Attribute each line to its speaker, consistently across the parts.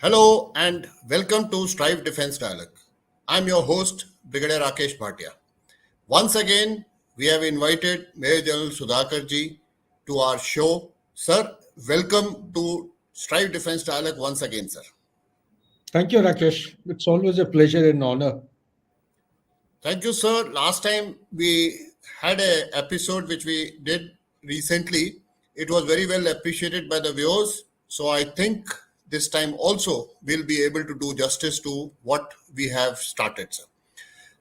Speaker 1: Hello and welcome to Strive Defense Dialogue. I'm your host, Brigadier Rakesh Bhatia. Once again, we have invited Major General Sudhakarji to our show. Sir, welcome to Strive Defense Dialogue once again, sir.
Speaker 2: Thank you, Rakesh. It's always a pleasure and honor.
Speaker 1: Thank you, sir. Last time we had a episode which we did recently. It was very well appreciated by the viewers. So I think this time also we'll be able to do justice to what we have started, sir.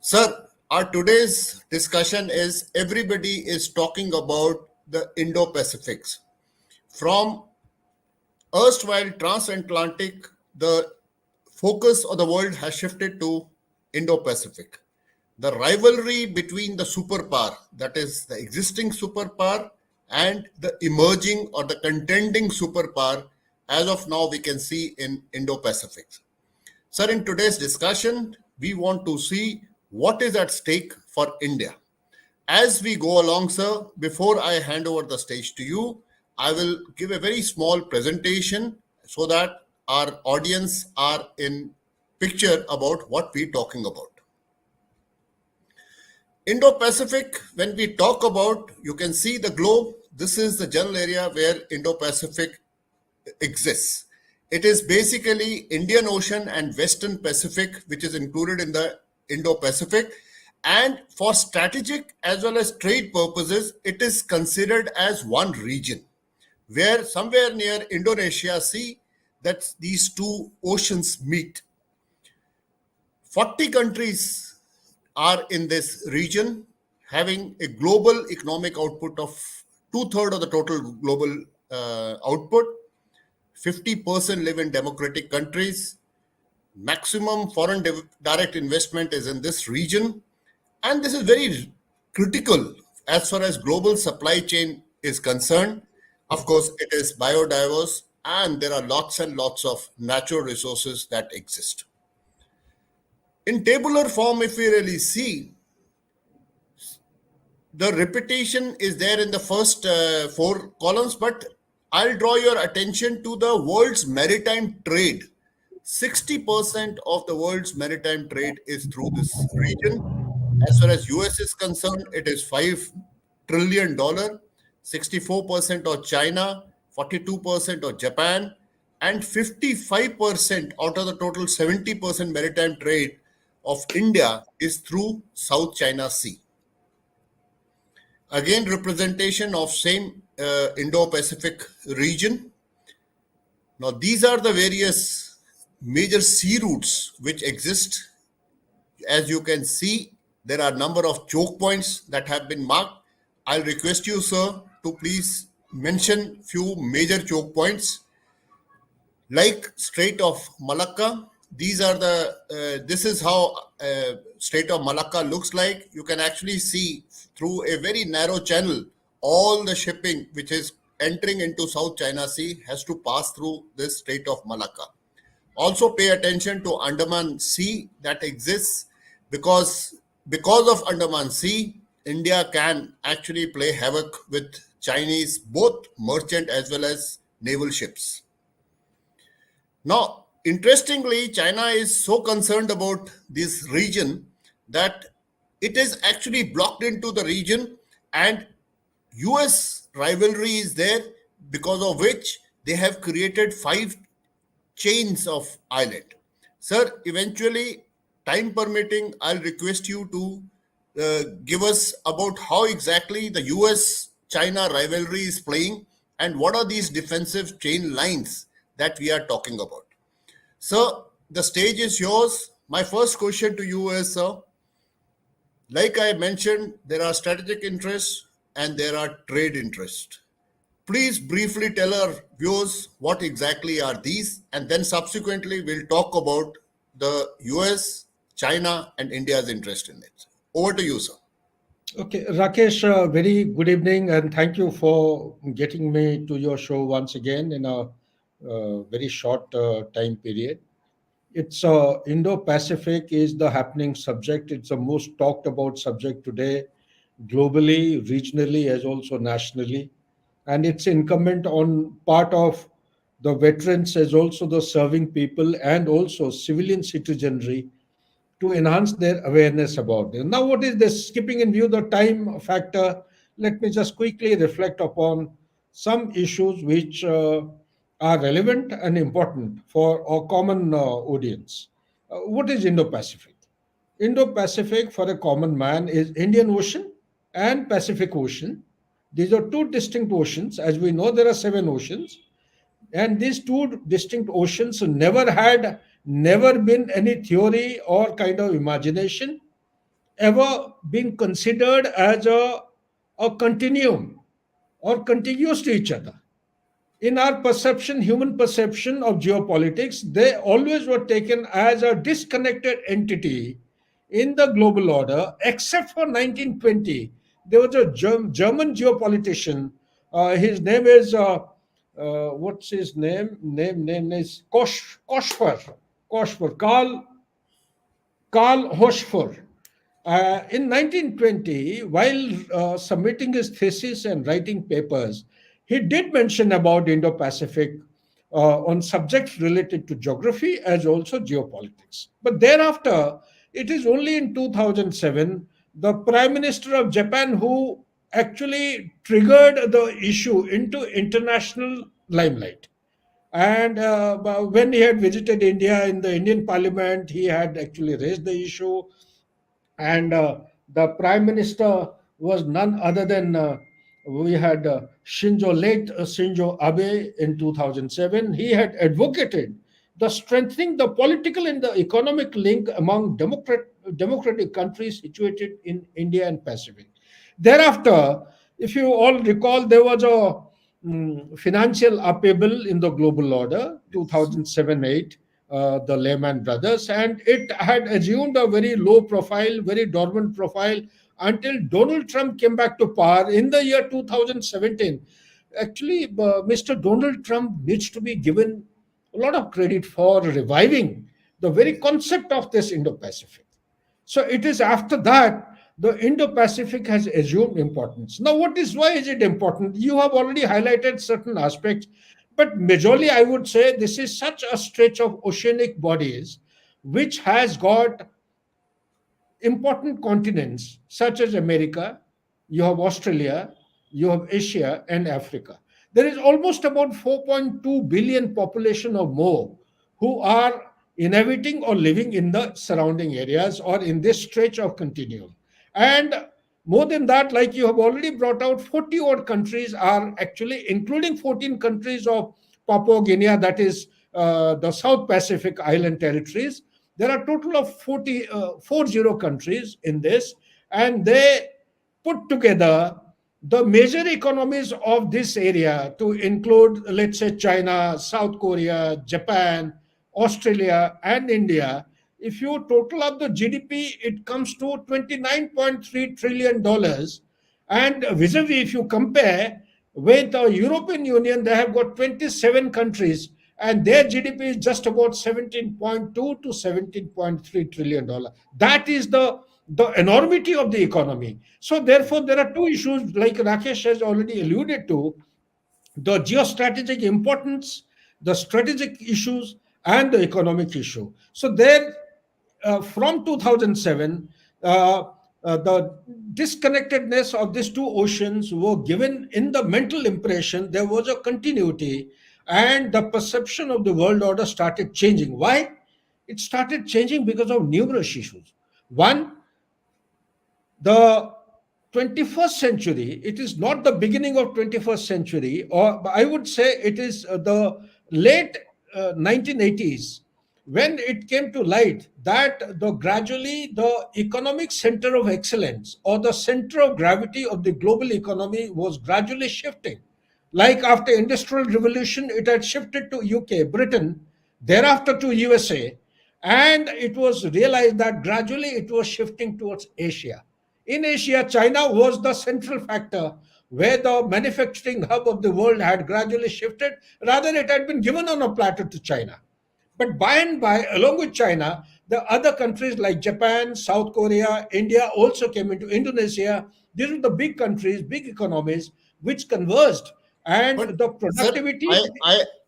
Speaker 1: Sir, our today's discussion is everybody is talking about the Indo-Pacifics. From erstwhile transatlantic, the focus of the world has shifted to Indo-Pacific. The rivalry between the superpower, that is the existing superpower, and the emerging or the contending superpower, as of now we can see in Indo-Pacific. Sir, in today's discussion, we want to see what is at stake for India. As we go along, sir, before I hand over the stage to you, I will give a very small presentation so that our audience are in picture about what we're talking about. Indo-Pacific, when we talk about, you can see the globe. This is the general area where Indo-Pacific exists. It is basically Indian Ocean and Western Pacific, which is included in the Indo-Pacific. And for strategic as well as trade purposes, it is considered as one region, where somewhere near Indonesia Sea, that these two oceans meet. 40 countries are in this region, having a global economic output of two-thirds of the total global output. 50% live in democratic countries. Maximum foreign direct investment is in this region. And this is very critical as far as global supply chain is concerned. Of course, it is biodiverse and there are lots and lots of natural resources that exist. In tabular form, if we really see, the repetition is there in the first four columns, but I'll draw your attention to the world's maritime trade. 60% of the world's maritime trade is through this region. As far as US is concerned, it is $5 trillion, 64% of China, 42% of Japan, and 55% out of the total 70% maritime trade of India is through South China Sea. Again, representation of same Indo-Pacific region. Now, these are the various major sea routes which exist. As you can see, there are a number of choke points that have been marked. I'll request you, sir, to please mention few major choke points like Strait of Malacca. These are the, this is how Strait of Malacca looks like. You can actually see through a very narrow channel, all the shipping which is entering into South China Sea has to pass through this Strait of Malacca. Also pay attention to Andaman Sea that exists because of Andaman Sea, India can actually play havoc with Chinese, both merchant as well as naval ships. Now, interestingly, China is so concerned about this region that it is actually blocked into the region, and US rivalry is there, because of which they have created 5 chains of island. Sir, eventually, time permitting, I'll request you to give us about how exactly the US-China rivalry is playing and what are these defensive chain lines that we are talking about. Sir, the stage is yours. My first question to you is, sir, like I mentioned, there are strategic interests and there are trade interests. Please briefly tell our viewers what exactly are these, and then subsequently we'll talk about the US, China, and India's interest in it. Over to you, sir.
Speaker 2: Okay, Rakesh, very good evening and thank you for getting me to your show once again in a very short time period. It's Indo-Pacific is the happening subject. It's the most talked about subject today, globally, regionally, as also nationally. And it's incumbent on part of the veterans as also the serving people and also civilian citizenry to enhance their awareness about it. Now, what is this? Skipping in view the time factor, let me just quickly reflect upon some issues which are relevant and important for our common audience. What is Indo-Pacific? Indo-Pacific for a common man is Indian Ocean and Pacific Ocean. These are two distinct oceans. As we know, there are seven oceans, and these two distinct oceans never been any theory or kind of imagination ever been considered as a continuum or contiguous to each other. In our perception, human perception of geopolitics, they always were taken as a disconnected entity in the global order, except for 1920. There was a German geopolitician. His name is, what's his name? Name is Koschfer, Karl Hochfer. In 1920, while submitting his thesis and writing papers, he did mention about Indo-Pacific on subjects related to geography as also geopolitics. But thereafter, it is only in 2007 the Prime Minister of Japan who actually triggered the issue into international limelight. And when he had visited India in the Indian Parliament, he had actually raised the issue, and the prime minister was none other than we had Shinzo Abe in 2007. He had advocated the strengthening the political and the economic link among democratic countries situated in India and Pacific. Thereafter, if you all recall, there was a financial upheaval in the global order, 2007-8, the Lehman Brothers, and it had assumed a very low profile, very dormant profile until Donald Trump came back to power in the year 2017. Actually, Mr. Donald Trump needs to be given a lot of credit for reviving the very concept of this Indo-Pacific. So it is after that the Indo-Pacific has assumed importance. Now, why is it important? You have already highlighted certain aspects, but majorly I would say this is such a stretch of oceanic bodies which has got important continents such as America, you have Australia, you have Asia and Africa. There is almost about 4.2 billion population or more who are inhabiting or living in the surrounding areas or in this stretch of continuum. And more than that, like you have already brought out, 40 odd countries are actually, including 14 countries of Papua Guinea, that is the South Pacific island territories. There are a total of 40 countries in this, and they put together the major economies of this area to include, let's say, China, South Korea, Japan, Australia, and India. If you total up the GDP, it comes to $29.3 trillion. And vis-a-vis, if you compare with the European Union, they have got 27 countries and their GDP is just about 17.2 to 17.3 trillion dollar. That is the enormity of the economy. So therefore, there are two issues like Rakesh has already alluded to: the geostrategic importance, the strategic issues, and the economic issue. So there, from 2007, the disconnectedness of these two oceans were given in the mental impression there was a continuity, and the perception of the world order started changing. Why? It started changing because of numerous issues. One, the 21st century, it is not the beginning of 21st century, or I would say it is the late 1980s, when it came to light that the gradually the economic center of excellence or the center of gravity of the global economy was gradually shifting. Like after industrial revolution, it had shifted to UK, Britain, thereafter to USA, and it was realized that gradually it was shifting towards Asia. In Asia, China was the central factor where the manufacturing hub of the world had gradually shifted. Rather, it had been given on a platter to China. But by and by, along with China, the other countries like Japan, South Korea, India also came into Indonesia. These were the big countries, big economies, which converged.
Speaker 1: But
Speaker 2: and the
Speaker 1: sir,
Speaker 2: productivity.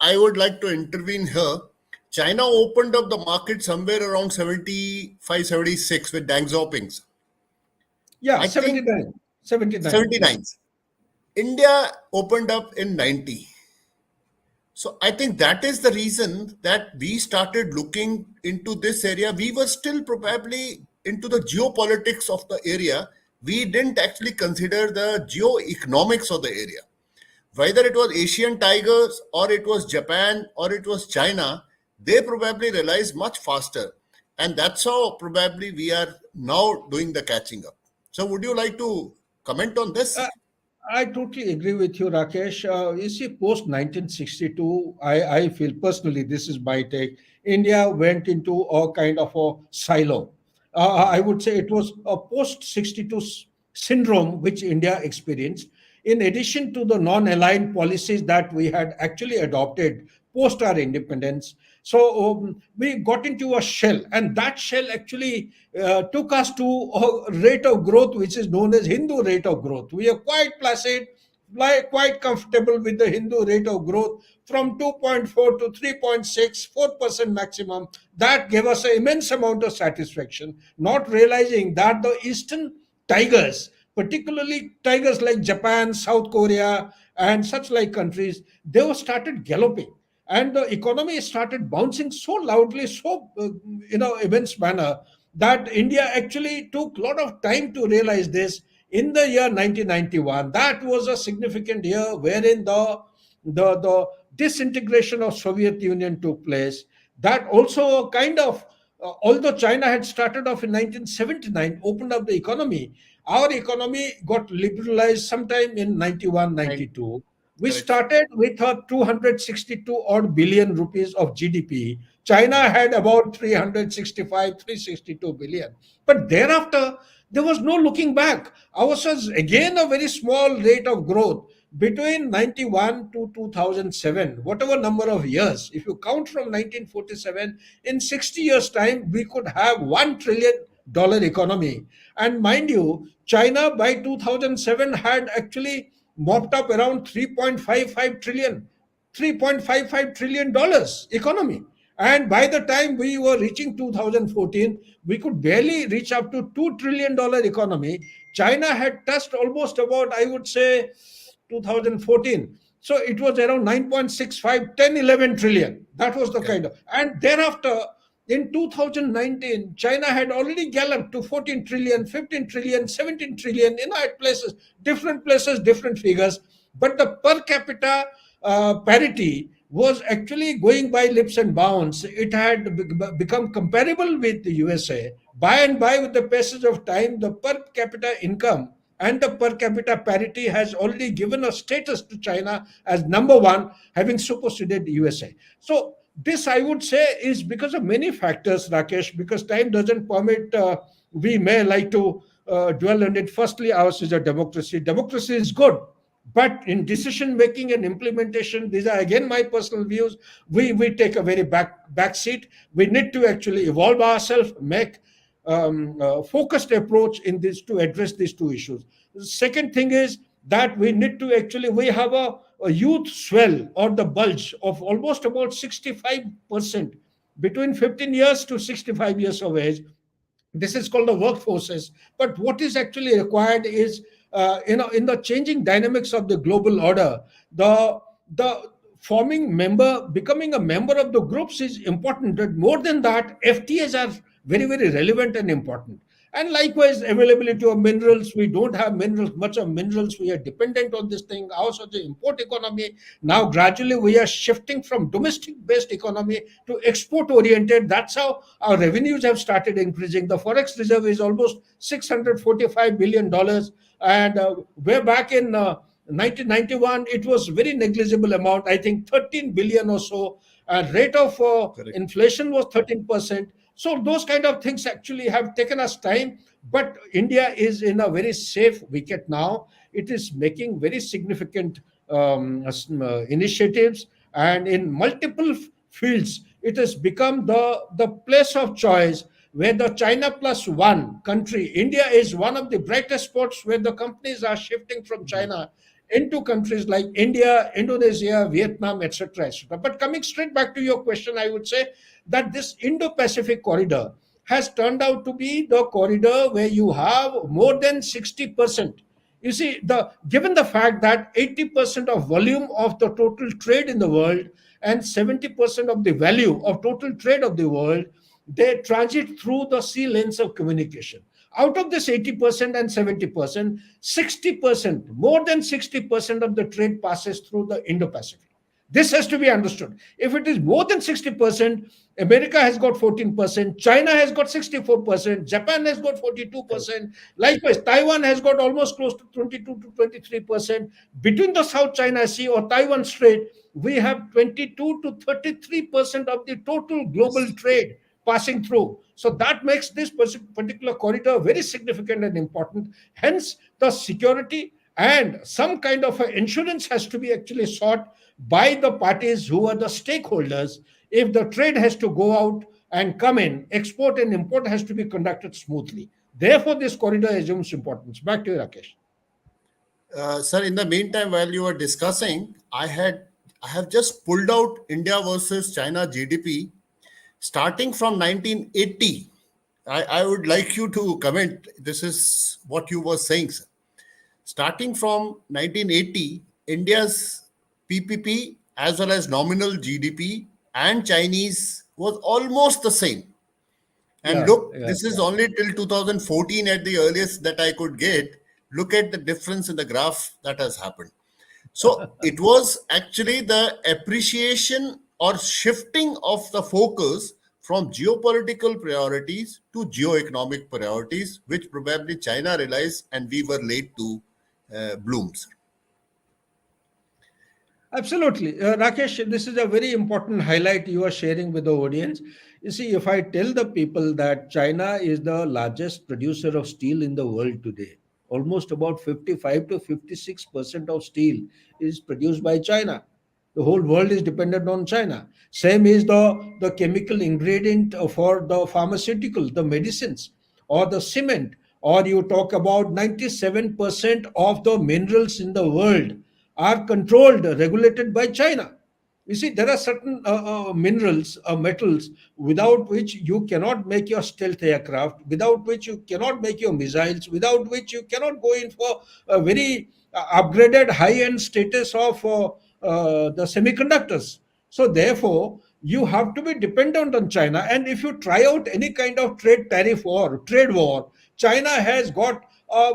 Speaker 1: I would like to intervene here. China opened up the market somewhere around 75, 76 with Deng Xiaoping's.
Speaker 2: Yeah,
Speaker 1: I think
Speaker 2: 79, 79. Yeah.
Speaker 1: 79. India opened up in 90. So I think that is the reason that we started looking into this area. We were still probably into the geopolitics of the area. We didn't actually consider the geoeconomics of the area. Whether it was Asian tigers or it was Japan or it was China, they probably realized much faster. And that's how probably we are now doing the catching up. So would you like to comment on this?
Speaker 2: Uh, I totally agree with you, Rakesh. You see, post 1962, I feel personally, this is my take, India went into a kind of a silo. I would say it was a post 62 syndrome which India experienced, in addition to the non aligned policies that we had actually adopted post our independence. So we got into a shell, and that shell actually took us to a rate of growth which is known as Hindu rate of growth. We are quite placid, quite comfortable with the Hindu rate of growth from 2.4 to 3.6, 4% maximum. That gave us an immense amount of satisfaction, not realizing that the Eastern tigers, particularly tigers like Japan, South Korea, and such like countries, they were started galloping, and the economy started bouncing so loudly, so immense manner, that India actually took a lot of time to realize this. In the year 1991, that was a significant year wherein the disintegration of Soviet Union took place. That also kind of, although China had started off in 1979, opened up the economy, our economy got liberalized sometime in 91,
Speaker 1: Right.
Speaker 2: 92. We
Speaker 1: Correct.
Speaker 2: started with a 262 odd billion rupees of GDP. China had about 365, 362 billion. But thereafter, there was no looking back. Ours was again a very small rate of growth between 91 to 2007, whatever number of years. If you count from 1947, in 60 years' time, we could have $1 trillion economy. And mind you, China by 2007 had actually mopped up around 3.55 trillion dollars economy. And by the time we were reaching 2014, we could barely reach up to $2 trillion economy. China had touched almost about, I would say, 2014. So it was around 9.65, 10, 11 trillion. That was the
Speaker 1: Correct.
Speaker 2: kind of. And thereafter, in 2019, China had already galloped to 14 trillion, 15 trillion, 17 trillion, at places, different figures. But the per capita parity was actually going by leaps and bounds. It had become comparable with the USA. By and by, with the passage of time, the per capita income and the per capita parity has already given a status to China as number one, having superseded the USA. So this, I would say, is because of many factors, Rakesh. Because time doesn't permit, we may like to dwell on it. Firstly, ours is a democracy. Democracy is good, but in decision making and implementation, these are again my personal views. We take a very back seat. We need to actually evolve ourselves, make focused approach in this to address these two issues. The second thing is that we need to actually, we have a youth swell or the bulge of almost about 65% between 15 years to 65 years of age. This is called the workforces. But what is actually required is, in the changing dynamics of the global order, the forming member, becoming a member of the groups is important. But more than that, FTAs are very, very relevant and important. And likewise, availability of minerals. We don't have minerals, much of minerals. We are dependent on this thing. Also, the import economy. Now, gradually, we are shifting from domestic-based economy to export-oriented. That's how our revenues have started increasing. The forex reserve is almost $645 billion, and way back in 1991, it was very negligible amount. I think 13 billion or so. Rate of
Speaker 1: Correct.
Speaker 2: inflation was 13%. So those kind of things actually have taken us time, but India is in a very safe wicket now. It is making very significant initiatives, and in multiple fields, it has become the place of choice where the China plus one country, India is one of the brightest spots where the companies are shifting from China. into countries like India, Indonesia, Vietnam, etc., etc. But coming straight back to your question, I would say that this Indo-Pacific corridor has turned out to be the corridor where you have more than 60%. You see, given the fact that 80% of volume of the total trade in the world and 70% of the value of total trade of the world, they transit through the sea lanes of communication. Out of this 80% and 70%, 60%, more than 60% of the trade passes through the Indo-Pacific. This has to be understood. If it is more than 60%, America has got 14%, China has got 64%, Japan has got
Speaker 1: Correct.
Speaker 2: 42%. Likewise, Taiwan has got almost close to 22 to 23%. Between the South China Sea or Taiwan Strait, we have 22 to 33% of the total global
Speaker 1: Yes.
Speaker 2: trade passing through. So that makes this particular corridor very significant and important. Hence, the security and some kind of insurance has to be actually sought by the parties who are the stakeholders. If the trade has to go out and come in, export and import has to be conducted smoothly. Therefore, this corridor assumes importance. Back to you, Rakesh.
Speaker 1: Sir, in the meantime, while you were discussing, I have just pulled out India versus China GDP starting from 1980. I would like you to comment. This is what you were saying, sir. Starting from 1980, India's PPP as well as nominal GDP and Chinese was almost the same. And
Speaker 2: Yeah,
Speaker 1: look,
Speaker 2: yeah,
Speaker 1: this is
Speaker 2: yeah.
Speaker 1: only till 2014 at the earliest that I could get. Look at the difference in the graph that has happened. So it was actually the appreciation or shifting of the focus from geopolitical priorities to geoeconomic priorities, which probably China realized and we were late to bloom.
Speaker 2: Absolutely. Rakesh, this is a very important highlight you are sharing with the audience. You see, if I tell the people that China is the largest producer of steel in the world today, almost about 55 to 56% of steel is produced by China. The whole world is dependent on China. Same is the chemical ingredient for the pharmaceutical, the medicines, or the cement, or you talk about 97% of the minerals in the world are controlled, regulated by China. You see, there are certain minerals, metals, without which you cannot make your stealth aircraft, without which you cannot make your missiles, without which you cannot go in for a very upgraded high-end status of the semiconductors. So therefore, you have to be dependent on China. And if you try out any kind of trade war, China has got a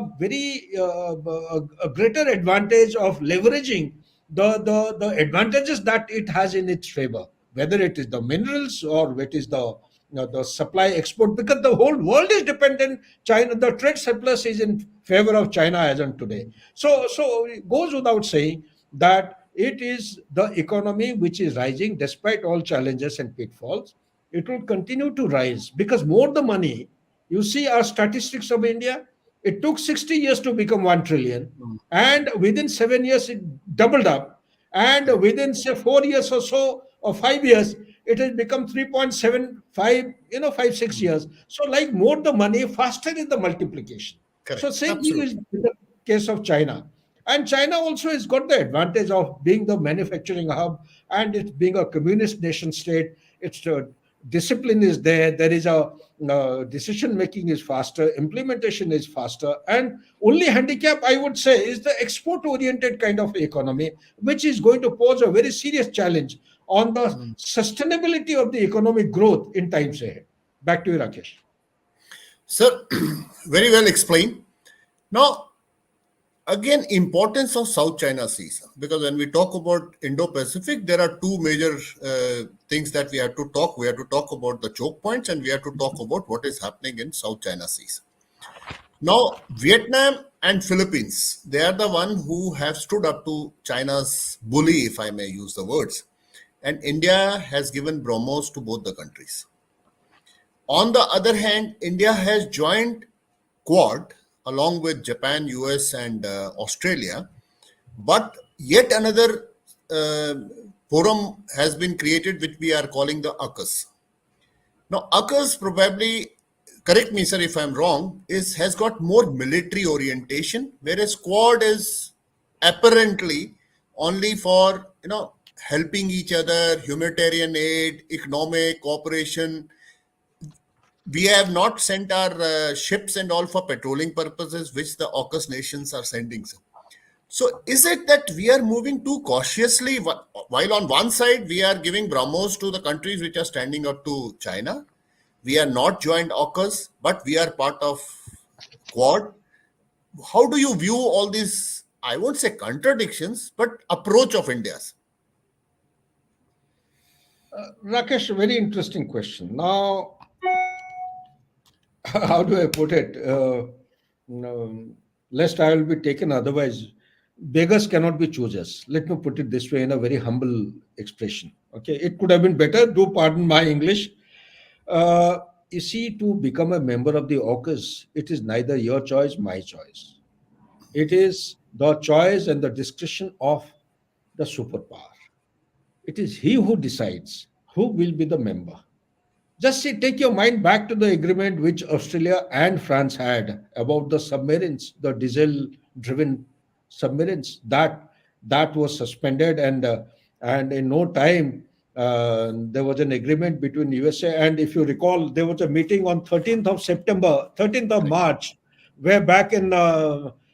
Speaker 2: greater advantage of leveraging the advantages that it has in its favor, whether it is the minerals or it is the supply export, because the whole world is dependent. China, the trade surplus is in favor of China as on today. So it goes without saying that it is the economy which is rising despite all challenges and pitfalls. It will continue to rise because more the money. You see our statistics of India. It took 60 years to become 1 trillion,
Speaker 1: Mm,
Speaker 2: and within 7 years it doubled up, and
Speaker 1: correct.
Speaker 2: within say 4 years or so or 5 years it has become 3.75, 5 6 years. So like more the money, faster is the multiplication. So
Speaker 1: Correct.
Speaker 2: same thing is
Speaker 1: Absolutely.
Speaker 2: in the case of China. And China also has got the advantage of being the manufacturing hub, and it's being a communist nation state. Its discipline is there. There is a decision making is faster, implementation is faster, and only handicap I would say is the export oriented kind of economy, which is going to pose a very serious challenge on the
Speaker 1: Mm.
Speaker 2: sustainability of the economic growth in times ahead. Back to you, Rakesh.
Speaker 1: Sir, very well explained. Now, again, importance of South China Sea, sir, because when we talk about Indo-Pacific, there are two major things that we have to talk. We have to talk about the choke points, and we have to talk about what is happening in South China Seas. Now, Vietnam and Philippines, they are the one who have stood up to China's bully, if I may use the words. And India has given BrahMos to both the countries. On the other hand, India has joined Quad along with Japan, US, and Australia. But yet another uh, forum has been created, which we are calling the AUKUS. Now, AUKUS probably, correct me, sir, if I'm wrong, is has got more military orientation, whereas Quad is apparently only for helping each other, humanitarian aid, economic cooperation. We have not sent our ships and all for patrolling purposes, which the AUKUS nations are sending. So, is it that we are moving too cautiously? While on one side we are giving BrahMos to the countries which are standing up to China, we are not joined AUKUS, but we are part of Quad. How do you view all these? I won't say contradictions, but approach of India's.
Speaker 2: Rakesh, very interesting question. Now, how do I put it? No, lest I will be taken otherwise. Beggars cannot be choosers. Let me put it this way in a very humble expression. Okay, it could have been better. Do pardon my English. Uh, you see, to become a member of the AUKUS, it is neither your choice, my choice. It is the choice and the discretion of the superpower. It is he who decides who will be the member. Just see, take your mind back to the agreement which Australia and France had about the submarines, the diesel-driven submarines. That was suspended, and in no time there was an agreement between USA and, if you recall, there was a meeting on 13th of September, 13th of
Speaker 1: Correct.
Speaker 2: March. We're back in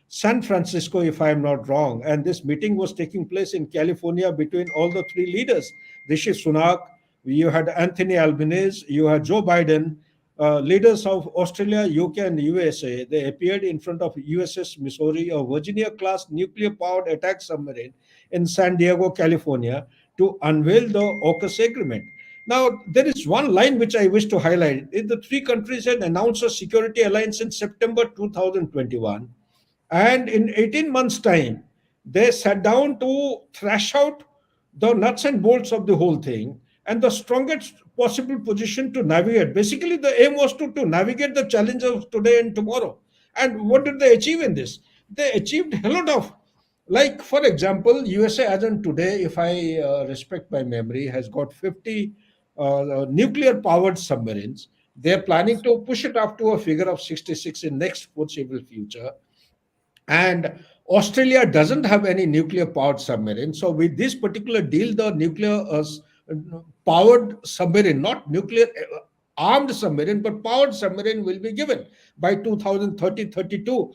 Speaker 2: San Francisco, if I'm not wrong, and this meeting was taking place in California between all the three leaders: Rishi Sunak, you had Anthony Albanese, you had Joe Biden, leaders of Australia, UK, and USA. They appeared in front of USS Missouri, a Virginia-class nuclear-powered attack submarine in San Diego, California, to unveil the AUKUS agreement. Now, there is one line which I wish to highlight. The three countries had announced a security alliance in September 2021, and in 18 months' time, they sat down to thrash out the nuts and bolts of the whole thing and the strongest possible position to navigate. Basically, the aim was to navigate the challenge of today and tomorrow. And what did they achieve in this? They achieved a lot of, like, for example, USA as on today, if I respect my memory, has got 50 nuclear powered submarines. They're planning to push it up to a figure of 66 in next foreseeable future, and Australia doesn't have any nuclear powered submarine. So with this particular deal, the nuclear powered submarine, not nuclear armed submarine, but powered submarine will be given by 2030-32.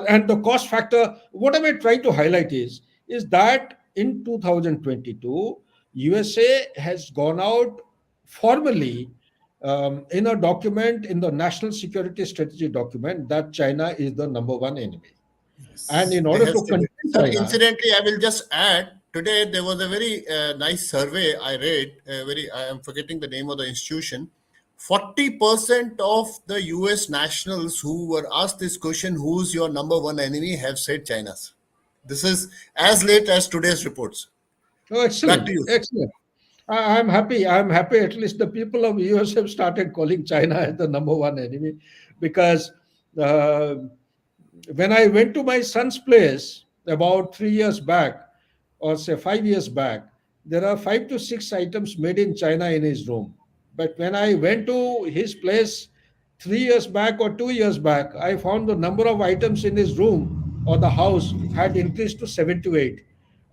Speaker 2: And the cost factor, what am I trying to highlight is that in 2022, USA has gone out formally in a document, in the national security strategy document, that China is the number one enemy. And in
Speaker 1: They
Speaker 2: order
Speaker 1: have
Speaker 2: to
Speaker 1: stated.
Speaker 2: contain
Speaker 1: Sir,
Speaker 2: China,
Speaker 1: incidentally, I will just add. Today there was a very nice survey I read. I am forgetting the name of the institution. 40% of the US nationals who were asked this question, who's your number one enemy, have said China's. This is as late as today's reports.
Speaker 2: oh,
Speaker 1: Back to
Speaker 2: excellent,
Speaker 1: you, sir.
Speaker 2: excellent. I'm happy. I'm happy. At least the people of US have started calling China as the number one enemy, because uh, when I went to my son's place about 3 years back, or say 5 years back, there are 5 to 6 items made in China in his room. But when I went to his place 3 years back or 2 years back, I found the number of items in his room or the house had increased to 7 to 8.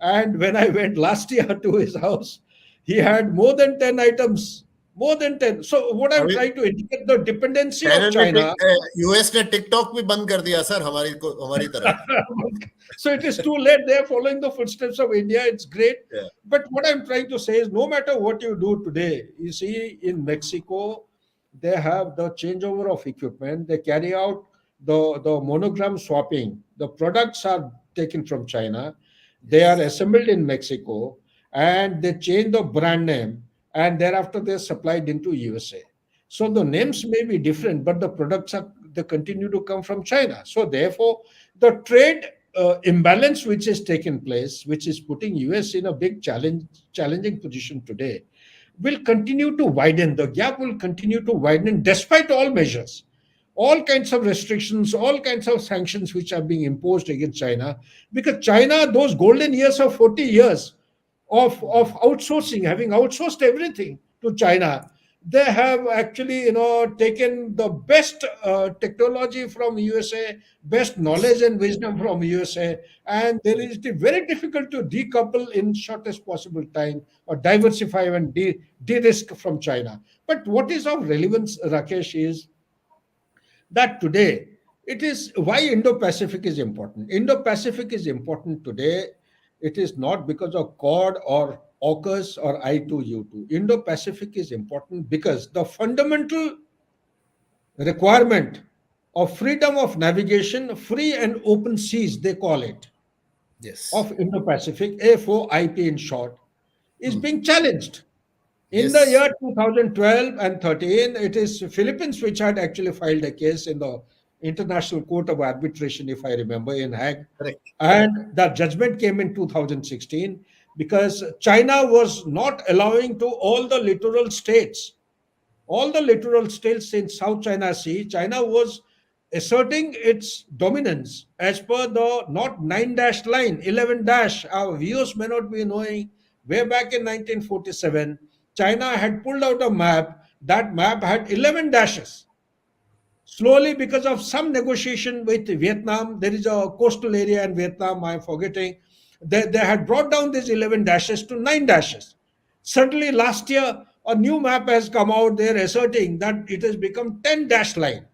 Speaker 2: And when I went last year to his house, he had more than 10 items. More than 10. So, what I'm
Speaker 1: अभी
Speaker 2: trying to indicate, the dependency of
Speaker 1: China ने
Speaker 2: China.
Speaker 1: US ने TikTok भी बंद कर दिया sir हमारी तरह.
Speaker 2: So it is too late. They're following the footsteps of India. It's great.
Speaker 1: Yeah.
Speaker 2: But what I'm trying to say is, no matter what you do today, you see in Mexico, they have the changeover of equipment. They carry out the monogram swapping. The products are taken from China. They are assembled in Mexico, and they change the brand name, and thereafter they're supplied into USA. So the names may be different, but the products are, they continue to come from China. So therefore, the trade imbalance which has taken place, which is putting US in a big challenging position today, will continue to widen. The gap will continue to widen despite all measures, all kinds of restrictions, all kinds of sanctions which are being imposed against China, because China, those golden years of 40 years of outsourcing, having outsourced everything to China, They have actually, taken the best technology from USA, best
Speaker 1: Yes.
Speaker 2: knowledge and wisdom from USA, and there
Speaker 1: Correct.
Speaker 2: is it very difficult to decouple in shortest possible time or diversify and de-risk from China. But what is of relevance, Rakesh, is that today it is why Indo-Pacific is important. Indo-Pacific is important today. It is not because of Quad or AUKUS or I2U2. Indo-Pacific is important because the fundamental requirement of freedom of navigation, free and open seas, they call it,
Speaker 1: Yes.
Speaker 2: of Indo-Pacific, A4IP in short, is
Speaker 1: Hmm.
Speaker 2: being challenged. In the
Speaker 1: Yes.
Speaker 2: year 2012 and 13, it is Philippines which had actually filed a case in the International Court of Arbitration, if I remember, in Hague.
Speaker 1: Correct.
Speaker 2: And the judgment came in 2016 because China was not allowing to all the littoral states in South China Sea, China was asserting its dominance as per the not 9 dash line, 11 dash. Our viewers may not be knowing, way back in 1947, China had pulled out a map. That map had 11 dashes. Slowly, because of some negotiation with Vietnam, there is a coastal area in Vietnam, I'm forgetting, they had brought down these 11 dashes to 9 dashes. Suddenly, last year, a new map has come out there asserting that it has become 10 dash line,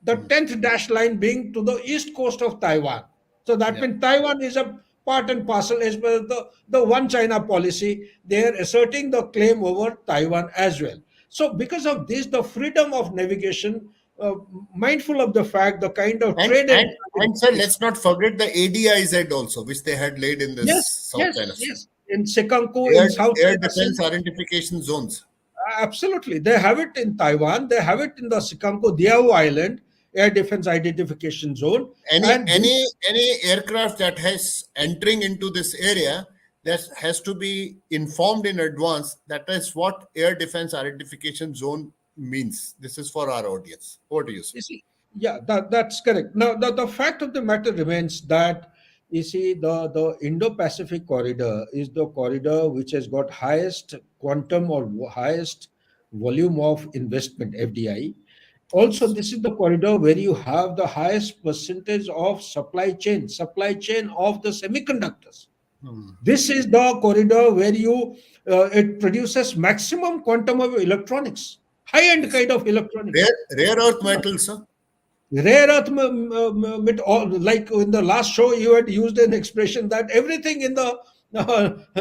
Speaker 2: the
Speaker 1: Hmm.
Speaker 2: 10th dash line being to the east coast of Taiwan. So that
Speaker 1: Yeah.
Speaker 2: means Taiwan is a part and parcel as per the one China policy. They are asserting the claim over Taiwan as well. So because of this, the freedom of navigation, uh, mindful of the fact, the kind of
Speaker 1: And
Speaker 2: trade
Speaker 1: and
Speaker 2: and
Speaker 1: and sir, let's not forget the ADIZ also, which they had laid in this
Speaker 2: yes,
Speaker 1: South
Speaker 2: yes,
Speaker 1: China Sea.
Speaker 2: yes. In Sekanku, in
Speaker 1: Air
Speaker 2: South
Speaker 1: Air
Speaker 2: China
Speaker 1: defense
Speaker 2: Sea,
Speaker 1: identification zones.
Speaker 2: absolutely. They have it in Taiwan. They have it in the Sekanko Diao Island Air Defense Identification Zone.
Speaker 1: Any
Speaker 2: And this,
Speaker 1: any any aircraft that has entering into this area, that has to be informed in advance. That is what air defense identification zone means. This is for our audience. Over to you, sir.
Speaker 2: you see, yeah, that's correct. Now, the fact of the matter remains that you see the Indo-Pacific corridor is the corridor which has got highest quantum or highest volume of investment (FDI). Also,
Speaker 1: Yes.
Speaker 2: this is the corridor where you have the highest percentage of supply chain of the semiconductors.
Speaker 1: Hmm.
Speaker 2: This is the corridor where it produces maximum quantum of electronics, high-end
Speaker 1: Yes.
Speaker 2: kind of electronics.
Speaker 1: Rare earth metals, sir.
Speaker 2: Rare earth, like in the last show, you had used an expression that everything in the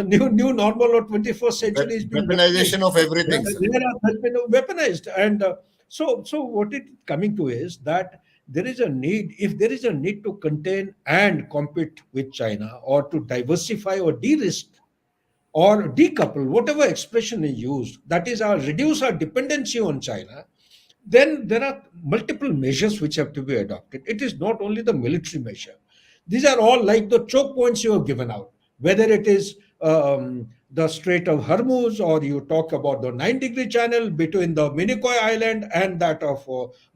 Speaker 2: new normal or 21st century is being weaponized.
Speaker 1: Weaponization of everything, sir.
Speaker 2: Rare earth has been weaponized, and so what it coming to is that there is a need. If there is a need to contain and compete with China, or to diversify or de-risk or decouple, whatever expression is used, that is, our reduce our dependency on China, then there are multiple measures which have to be adopted. It is not only the military measure. These are all like the choke points you have given out, whether it is the Strait of Hormuz, or you talk about the 9-degree channel between the Minicoy Island and that of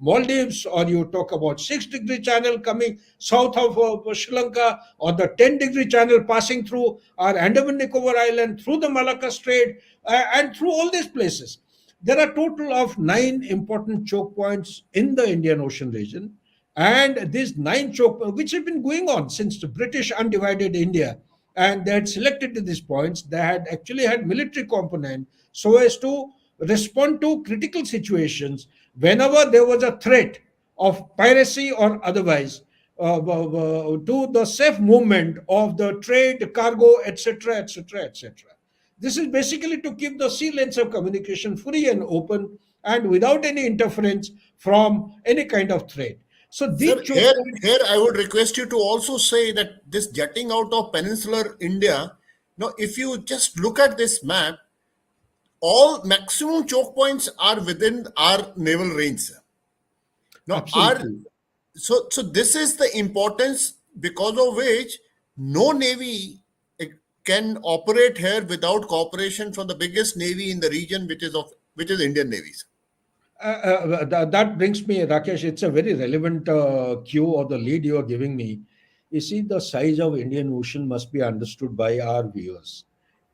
Speaker 2: Maldives, or you talk about 6-degree channel coming south of Sri Lanka, or the 10-degree channel passing through our Andaman Nicobar Island, through the Malacca Strait, and through all these places. There are total of 9 important choke points in the Indian Ocean region, and these 9 choke points, which have been going on since the British undivided India, and they had selected these points. They had actually had military component so as to respond to critical situations whenever there was a threat of piracy or otherwise, to the safe movement of the trade, cargo, etc., etc., etc. This is basically to keep the sea lanes of communication free and open and without any interference from any kind of threat. So
Speaker 1: Sir,
Speaker 2: these choke points,
Speaker 1: here I would request you to also say that this jutting out of peninsular India, now if you just look at this map, all maximum choke points are within our naval range, sir. Now,
Speaker 2: absolutely.
Speaker 1: so this is the importance because of which no navy eh, can operate here without cooperation from the biggest navy in the region, which is Indian Navy, sir.
Speaker 2: That brings me, Rakesh, it's a very relevant cue or the lead you are giving me. You see, the size of Indian Ocean must be understood by our viewers.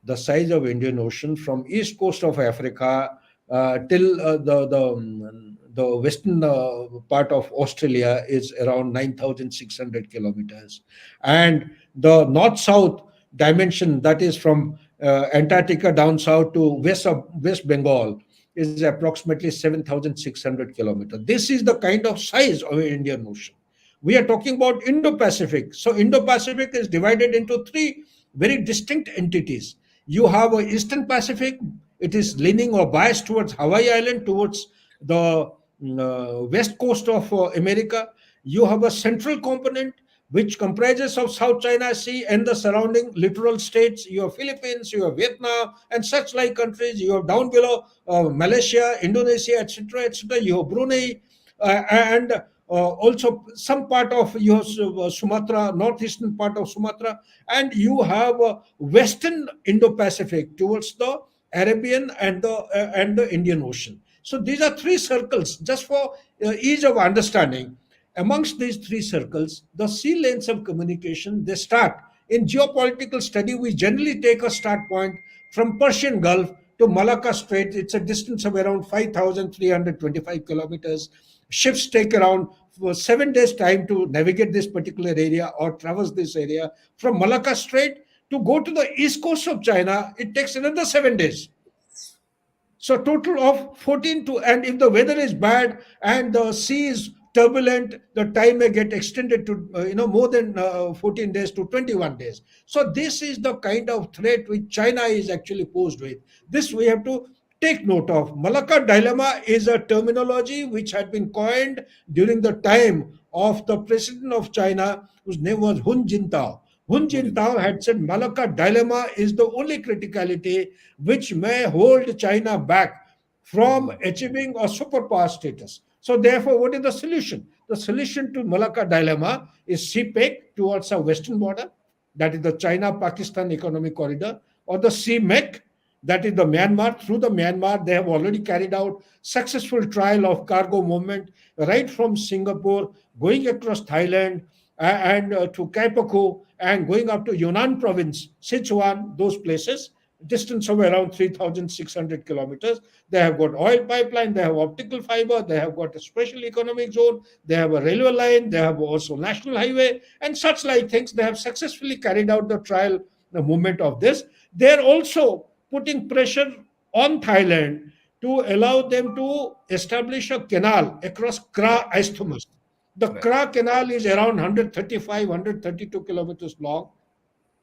Speaker 2: The size of Indian Ocean from east coast of Africa till the western part of Australia is around 9,600 kilometers, and the north-south dimension, that is from Antarctica down south to West Bengal, is approximately 7,600 kilometers. This is the kind of size of the Indian Ocean. We are talking about Indo-Pacific. So Indo-Pacific is divided into three very distinct entities. You have a Eastern Pacific. It is leaning or biased towards Hawaii Island, towards the west coast of America. You have a central component which comprises of South China Sea and the surrounding littoral states. You have Philippines, you have Vietnam, and such like countries. You have down below Malaysia, Indonesia, etc., etc. You have Brunei, and also some part of your Sumatra, northeastern part of Sumatra, and you have western Indo-Pacific towards the Arabian and the Indian Ocean. So these are three circles, just for ease of understanding. Amongst these three circles, the sea lanes of communication, they start in geopolitical study. We generally take a start point from Persian Gulf to Malacca Strait. It's a distance of around 5,325 kilometers. Ships take around 7 days time to navigate this particular area or traverse this area. From Malacca Strait to go to the east coast of China, it takes another 7 days. So total of 14 to, and if the weather is bad and the sea is turbulent, the time may get extended to more than 14 days to 21 days. So this is the kind of threat which China is actually posed with. This we have to take note of. Malacca dilemma is a terminology which had been coined during the time of the president of China, whose name was Hun Jintao. Hun Jintao had said Malacca dilemma is the only criticality which may hold China back from achieving a superpower status. So, therefore, what is the solution? The solution to Malacca dilemma is CPEC towards our western border, that is the China-Pakistan economic corridor, or the CMEC, that is the Myanmar. Through the Myanmar, they have already carried out successful trial of cargo movement right from Singapore, going across Thailand, and to Kaipaku, and going up to Yunnan province, Sichuan, those places, distance of around 3,600 kilometers. They have got oil pipeline, they have optical fiber, they have got a special economic zone, they have a railway line, they have also national highway, and such like things. They have successfully carried out the trial, the movement of this. They're also putting pressure on Thailand to allow them to establish a canal across Kra Isthmus. The
Speaker 1: Right.
Speaker 2: Kra Canal is around 135, 132 kilometers long.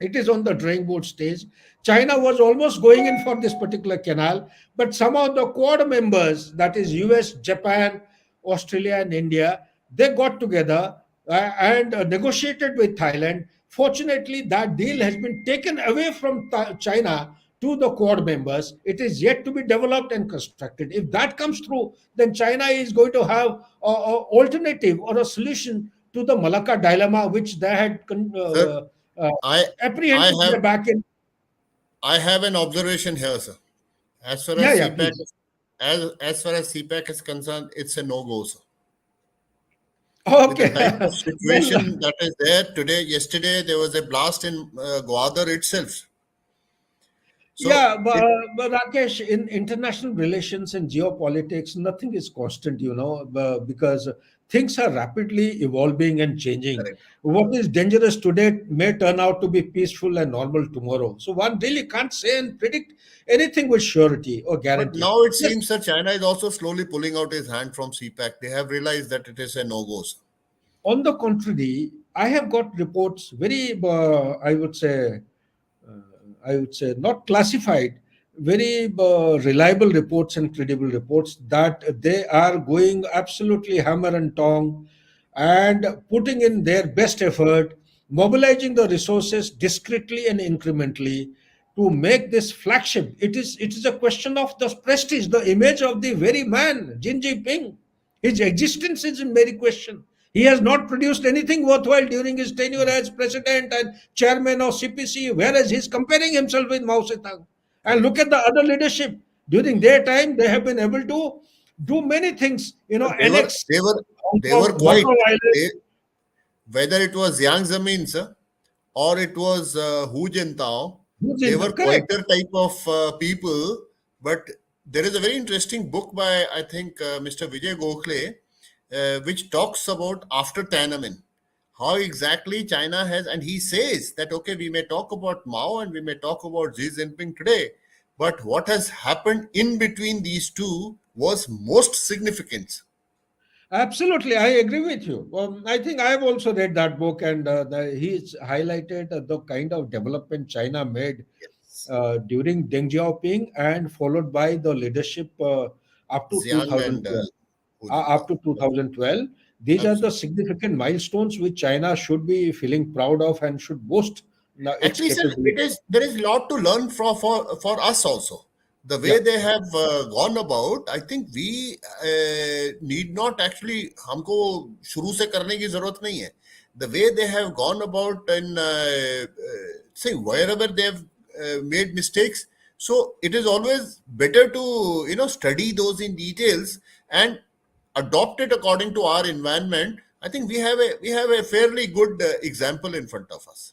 Speaker 2: It is on the drawing board stage. China was almost going in for this particular canal, but some of the Quad members, that is US, Japan, Australia, and India, they got together and negotiated with Thailand. Fortunately, that deal has been taken away from China to the Quad members. It is yet to be developed and constructed. If that comes through, then China is going to have an alternative or a solution to the Malacca dilemma, which they had
Speaker 1: Sir,
Speaker 2: uh,
Speaker 1: I I
Speaker 2: apprehended
Speaker 1: have
Speaker 2: way back in.
Speaker 1: I have an observation here, sir. As far
Speaker 2: Yeah,
Speaker 1: as
Speaker 2: yeah,
Speaker 1: CPAC
Speaker 2: please.
Speaker 1: as far as CPAC is concerned, it's a no-go, sir. With the
Speaker 2: Okay.
Speaker 1: type of
Speaker 2: Well,
Speaker 1: situation that is there today, yesterday there was a blast in Gwadar itself. So
Speaker 2: yeah, but Rakesh, in international relations and geopolitics, nothing is constant, because things are rapidly evolving and changing.
Speaker 1: correct.
Speaker 2: What is dangerous today may turn out to be peaceful and normal tomorrow. So one really can't say and predict anything with surety or
Speaker 1: But
Speaker 2: guarantee.
Speaker 1: now it
Speaker 2: Yes,
Speaker 1: seems that China is also slowly pulling out his hand from CPAC. They have realized that it is a no-go, sir.
Speaker 2: on the contrary, I have got reports, very, uh, I would say, not classified, very reliable reports and credible reports that they are going absolutely hammer and tong and putting in their best effort, mobilizing the resources discreetly and incrementally to make this flagship. It is a question of the prestige, the image of the very man, Jin Jinping. His existence is in very question. He has not produced anything worthwhile during his tenure as president and chairman of CPC, whereas he's comparing himself with Mao Zedong. And look
Speaker 1: Correct.
Speaker 2: at the other leadership. During their time, they have been able to do many things,
Speaker 1: So they were
Speaker 2: annex
Speaker 1: they were
Speaker 2: Hong
Speaker 1: they were
Speaker 2: Kong,
Speaker 1: quite
Speaker 2: Marshall Islands.
Speaker 1: they, whether it was Yang Zemin, sir, or it was Hu Jintao,
Speaker 2: Who's
Speaker 1: they
Speaker 2: in
Speaker 1: were
Speaker 2: correct?
Speaker 1: quieter type of people, but there is a very interesting book by, I think, Mr. Vijay Gokhale, which talks about after Tiananmen, how exactly China has, and he says that okay, we may talk about Mao and we may talk about Xi Jinping today, but what has happened in between these two was most significant.
Speaker 2: Absolutely, I agree with you. I think I have also read that book, and he's highlighted the kind of development China made
Speaker 1: Yes.
Speaker 2: during Deng Xiaoping and followed by the leadership up to
Speaker 1: Xiang and
Speaker 2: 2012.
Speaker 1: Hu Jintao.
Speaker 2: Up to 2012, these are the
Speaker 1: Absolutely.
Speaker 2: significant milestones which China should be feeling proud of and should boast its
Speaker 1: Actually, sir, it
Speaker 2: capability.
Speaker 1: is there is a lot to learn from for us also. The way
Speaker 2: Yeah,
Speaker 1: they have gone about, I think we need not actually हमको शुरू से करने की जरूरत नहीं है. The way they have gone about and say wherever they have made mistakes, so it is always better to study those in details and adopt it according to our environment. I think we have a fairly good example in front of us.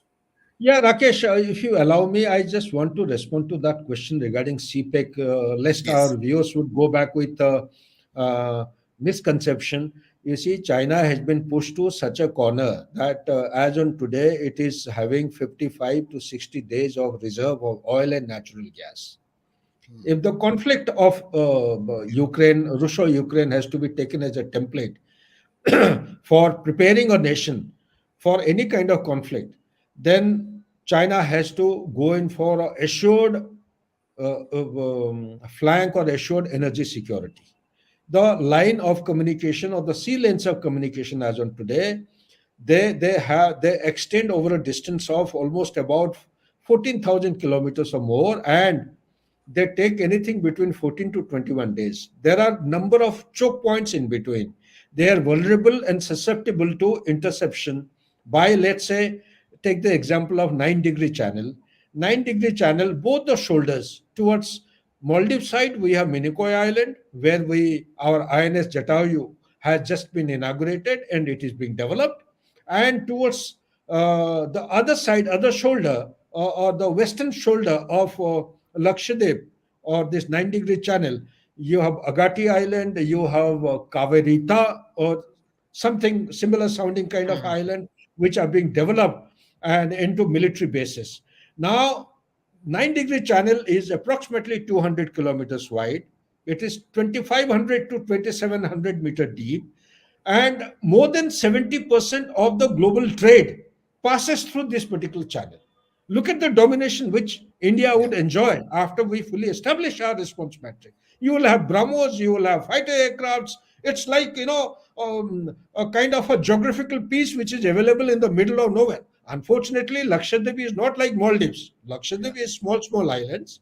Speaker 2: yeah, Rakesh, if you allow me, I just want to respond to that question regarding CPEC, lest
Speaker 1: Yes.
Speaker 2: our viewers would go back with uh, misconception. You see, China has been pushed to such a corner that as on today, it is having 55 to 60 days of reserve of oil and natural gas. If the conflict of Ukraine, Russia-Ukraine has to be taken as a template for preparing a nation for any kind of conflict, then China has to go in for a assured flank or assured energy security. The line of communication or the sea lanes of communication as on today, they extend over a distance of almost about 14,000 kilometers or more, and they take anything between 14 to 21 days. There are number of choke points in between. They are vulnerable and susceptible to interception by, let's say, take the example of 9-degree channel. 9-degree channel, both the shoulders towards Maldives side, we have Minicoy Island, where our INS Jatayu has just been inaugurated and it is being developed. And towards the other side, other shoulder, or the western shoulder of Lakshadweep, or this 9-degree channel, you have Agati Island, you have Kaverita, or something similar sounding kind of island, which are being developed and into military bases. Now, 9-degree channel is approximately 200 kilometers wide. It is 2,500 to 2,700 meter deep, and more than 70% of the global trade passes through this particular channel. Look at the domination which India
Speaker 1: Yeah.
Speaker 2: would enjoy after we fully establish our response matrix. You will have BrahMos, you will have fighter aircrafts. It's like, a kind of a geographical piece which is available in the middle of nowhere. Unfortunately, Lakshadweep is not like Maldives.
Speaker 1: Yeah.
Speaker 2: Lakshadweep is small, small islands.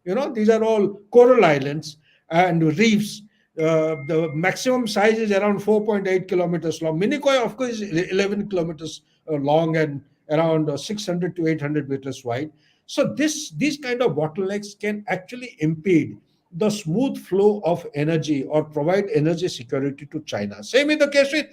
Speaker 2: These are all coral islands and reefs. The maximum size is around 4.8 kilometers long. Minicoy, of course, is 11 kilometers long and around 600 to 800 meters wide. So these kind of bottlenecks can actually impede the smooth flow of energy or provide energy security to China. Same in the case with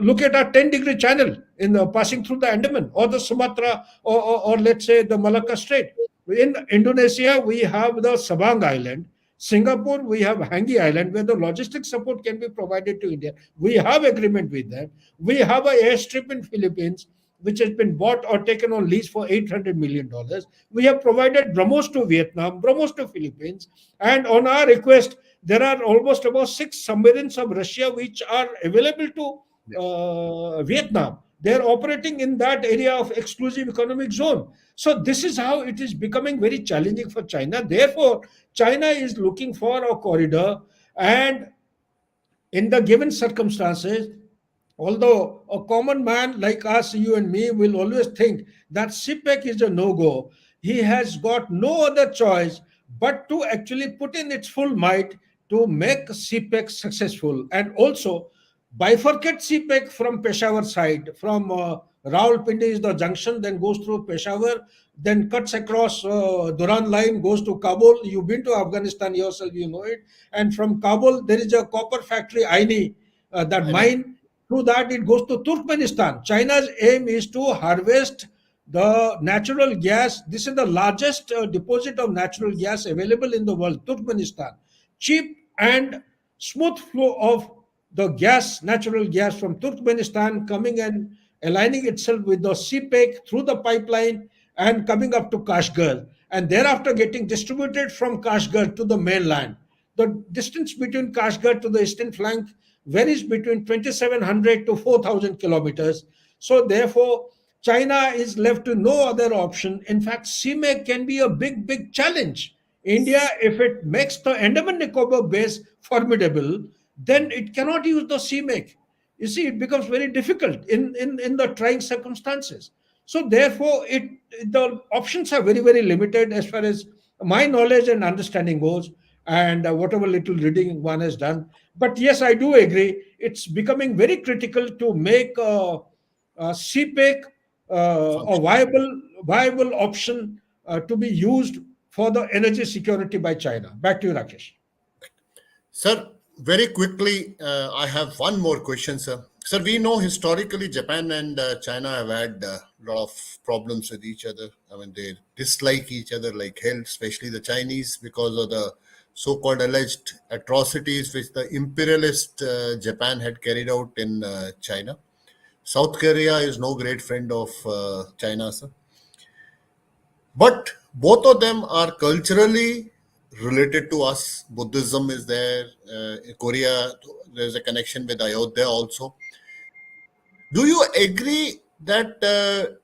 Speaker 2: look at our 10-degree channel in the passing through the Andaman or the Sumatra, or let's say the Malacca Strait. In Indonesia, we have the Sabang Island. Singapore, we have Hangi Island, where the logistic support can be provided to India. We have agreement with them. We have a airstrip in Philippines, which has been bought or taken on lease for $800 million. We have provided BrahMos to Vietnam, BrahMos to Philippines, and on our request, there are almost about 6 submarines of Russia which are available
Speaker 1: Yeah.
Speaker 2: to Vietnam. They are operating in that area of exclusive economic zone. So this is how it is becoming very challenging for China. Therefore, China is looking for a corridor, and in the given circumstances, although a common man like us, you and me, will always think that CPEC is a no go, he has got no other choice but to actually put in its full might to make CPEC successful, and also bifurcate CPEC from Peshawar side. From Rawalpindi is the junction, then goes through Peshawar, then cuts across Duran line, goes to Kabul. You've been to Afghanistan yourself, you know it. And from Kabul, there is a copper factory, Aini, that
Speaker 1: I know.
Speaker 2: mine. Through that, it goes to Turkmenistan. China's aim is to harvest the natural gas. This is the largest deposit of natural gas available in the world, Turkmenistan. cheap and smooth flow of the gas, natural gas from Turkmenistan coming and aligning itself with the CPEC through the pipeline and coming up to Kashgar and thereafter getting distributed from Kashgar to the mainland. The distance between Kashgar to the eastern flank varies between 2,700 to 4,000 kilometers. So, therefore, China is left to no other option. In fact, CMEC can be a big, big challenge. India, if it makes the Andaman Nicobar base formidable, then it cannot use the CMEC. You see, it becomes very difficult in the trying circumstances. So, therefore, the options are very, very limited as far as my knowledge and understanding goes, and whatever little reading one has done. But yes, I do agree. It's becoming very critical to make CPEC a
Speaker 1: function.
Speaker 2: viable option to be used for the energy security by China. Back to you, Rakesh.
Speaker 1: Sir, very quickly, I have one more question, sir. Sir, we know historically Japan and China have had a lot of problems with each other. I mean, they dislike each other like hell, especially the Chinese, because of the so-called alleged atrocities which the imperialist Japan had carried out in China. South Korea is no great friend of China, sir. But both of them are culturally related to us. Buddhism is there. In Korea, there's a connection with Ayodhya also. Do you agree that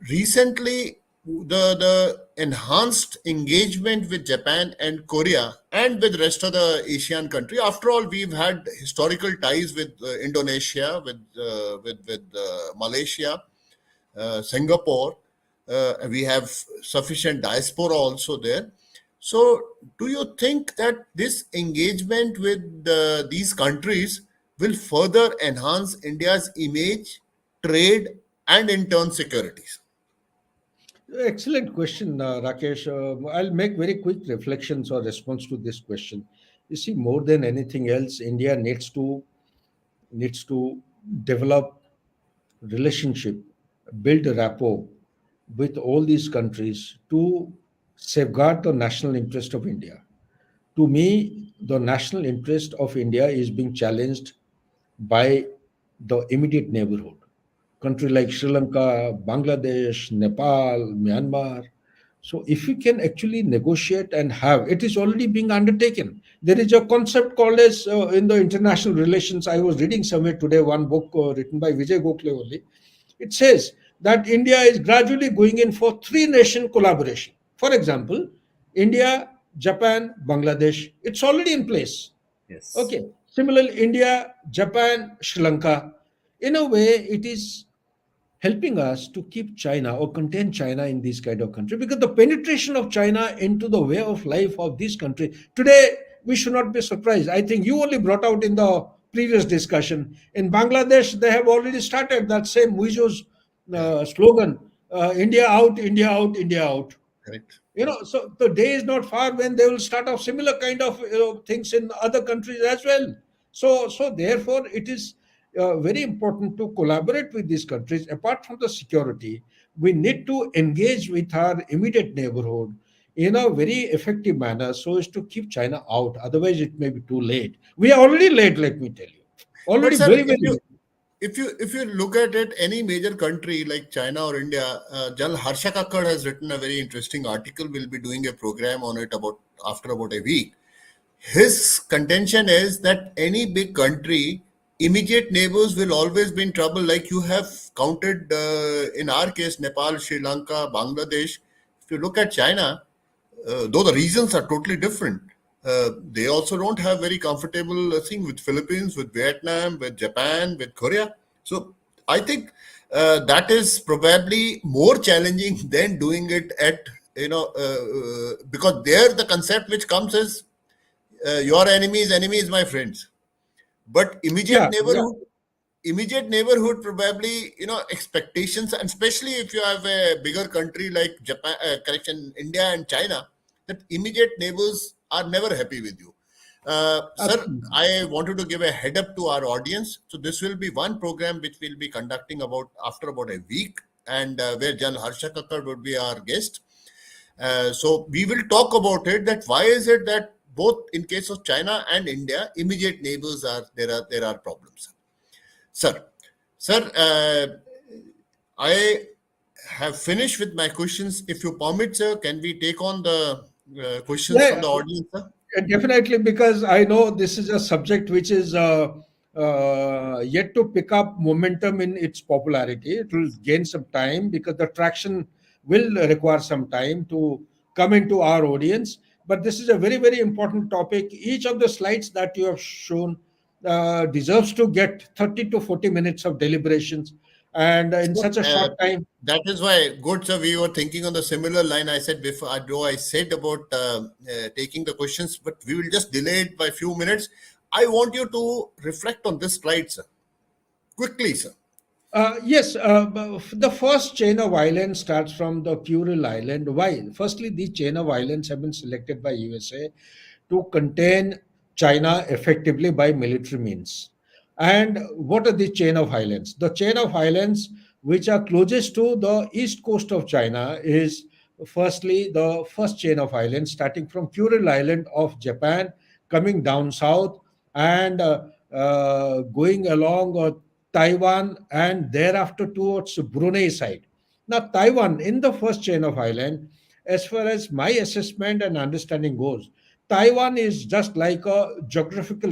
Speaker 1: recently the enhanced engagement with Japan and Korea and with rest of the Asian country? After all, we've had historical ties with Indonesia, with Malaysia, Singapore. We have sufficient diaspora also there. So, do you think that this engagement with these countries will further enhance India's image, trade, and in turn securities?
Speaker 2: Excellent question, Rakesh. I'll make very quick reflections or response to this question. You see, more than anything else, India needs to develop relationship, build a rapport with all these countries to safeguard the national interest of India. To me, the national interest of India is being challenged by the immediate neighborhood. Country like Sri Lanka, Bangladesh, Nepal, Myanmar. So, if we can actually negotiate and have, it is already being undertaken. There is a concept called as in the international relations. I was reading somewhere today one book written by Vijay Gokhale only. It says that India is gradually going in for three nation collaboration. For example, India, Japan, Bangladesh. It's already in place.
Speaker 1: Yes.
Speaker 2: Okay. Similarly, India, Japan, Sri Lanka. In a way, it is helping us to keep China or contain China in this kind of country because the penetration of China into the way of life of this country today, we should not be surprised. I think you only brought out in the previous discussion in Bangladesh, they have already started that same Muizo's
Speaker 1: Yeah,
Speaker 2: slogan, India out, India out, India out.
Speaker 1: correct.
Speaker 2: So the day is not far when they will start off similar kind of things in other countries as well. So therefore it is very important to collaborate with these countries. Apart from the security, we need to engage with our immediate neighborhood in a very effective manner so as to keep China out. Otherwise it may be too late. We are already late, let me tell you,
Speaker 1: But
Speaker 2: already
Speaker 1: sir,
Speaker 2: very,
Speaker 1: if
Speaker 2: very
Speaker 1: you
Speaker 2: late.
Speaker 1: if you look at it, any major country like China or India, Jal Harsha Kakkad has written a very interesting article. We'll be doing a program on it about after about a week. His contention is that any big country, immediate neighbors will always be in trouble. Like you have counted in our case, Nepal, Sri Lanka, Bangladesh. If you look at China, though the reasons are totally different, they also don't have very comfortable thing with Philippines, with Vietnam, with Japan, with Korea. So I think that is probably more challenging than doing it at because there the concept which comes is your enemy is my friends, but
Speaker 2: Yeah, yeah.
Speaker 1: immediate neighborhood probably expectations, and especially if you have a bigger country like Japan, correction, India and China, that immediate neighbors are never happy with you. Sir,
Speaker 2: Absolutely.
Speaker 1: I wanted to give a head up to our audience. So this will be one program which we'll be conducting about after about a week, and where General Harsha Kakkar would be our guest. So we will talk about it, that why is it that both in case of China and India, immediate neighbors there are problems. Sir, sir, I have finished with my questions. If you permit, sir, can we take on the questions from
Speaker 2: Yeah,
Speaker 1: the audience, sir?
Speaker 2: definitely, because I know this is a subject which is yet to pick up momentum in its popularity. It will gain some time because the traction will require some time to come into our audience. But this is a very, very important topic. Each of the slides that you have shown deserves to get 30 to 40 minutes of deliberations. And in
Speaker 1: Sir,
Speaker 2: such a short time,
Speaker 1: that is why, good sir, we were thinking on the similar line. I said before, though I said about taking the questions, but we will just delay it by a few minutes. I want you to reflect on this slide, sir. Quickly, sir.
Speaker 2: Yes, the first chain of islands starts from the Kuril Island. Why? Firstly, these chain of islands have been selected by USA to contain China effectively by military means. And what are the chain of islands? The chain of islands which are closest to the east coast of China is firstly the first chain of islands starting from Kuril Island of Japan, coming down south and going along Taiwan and thereafter towards Brunei side. Now, Taiwan in the first chain of island, as far as my assessment and understanding goes, Taiwan is just like a geographical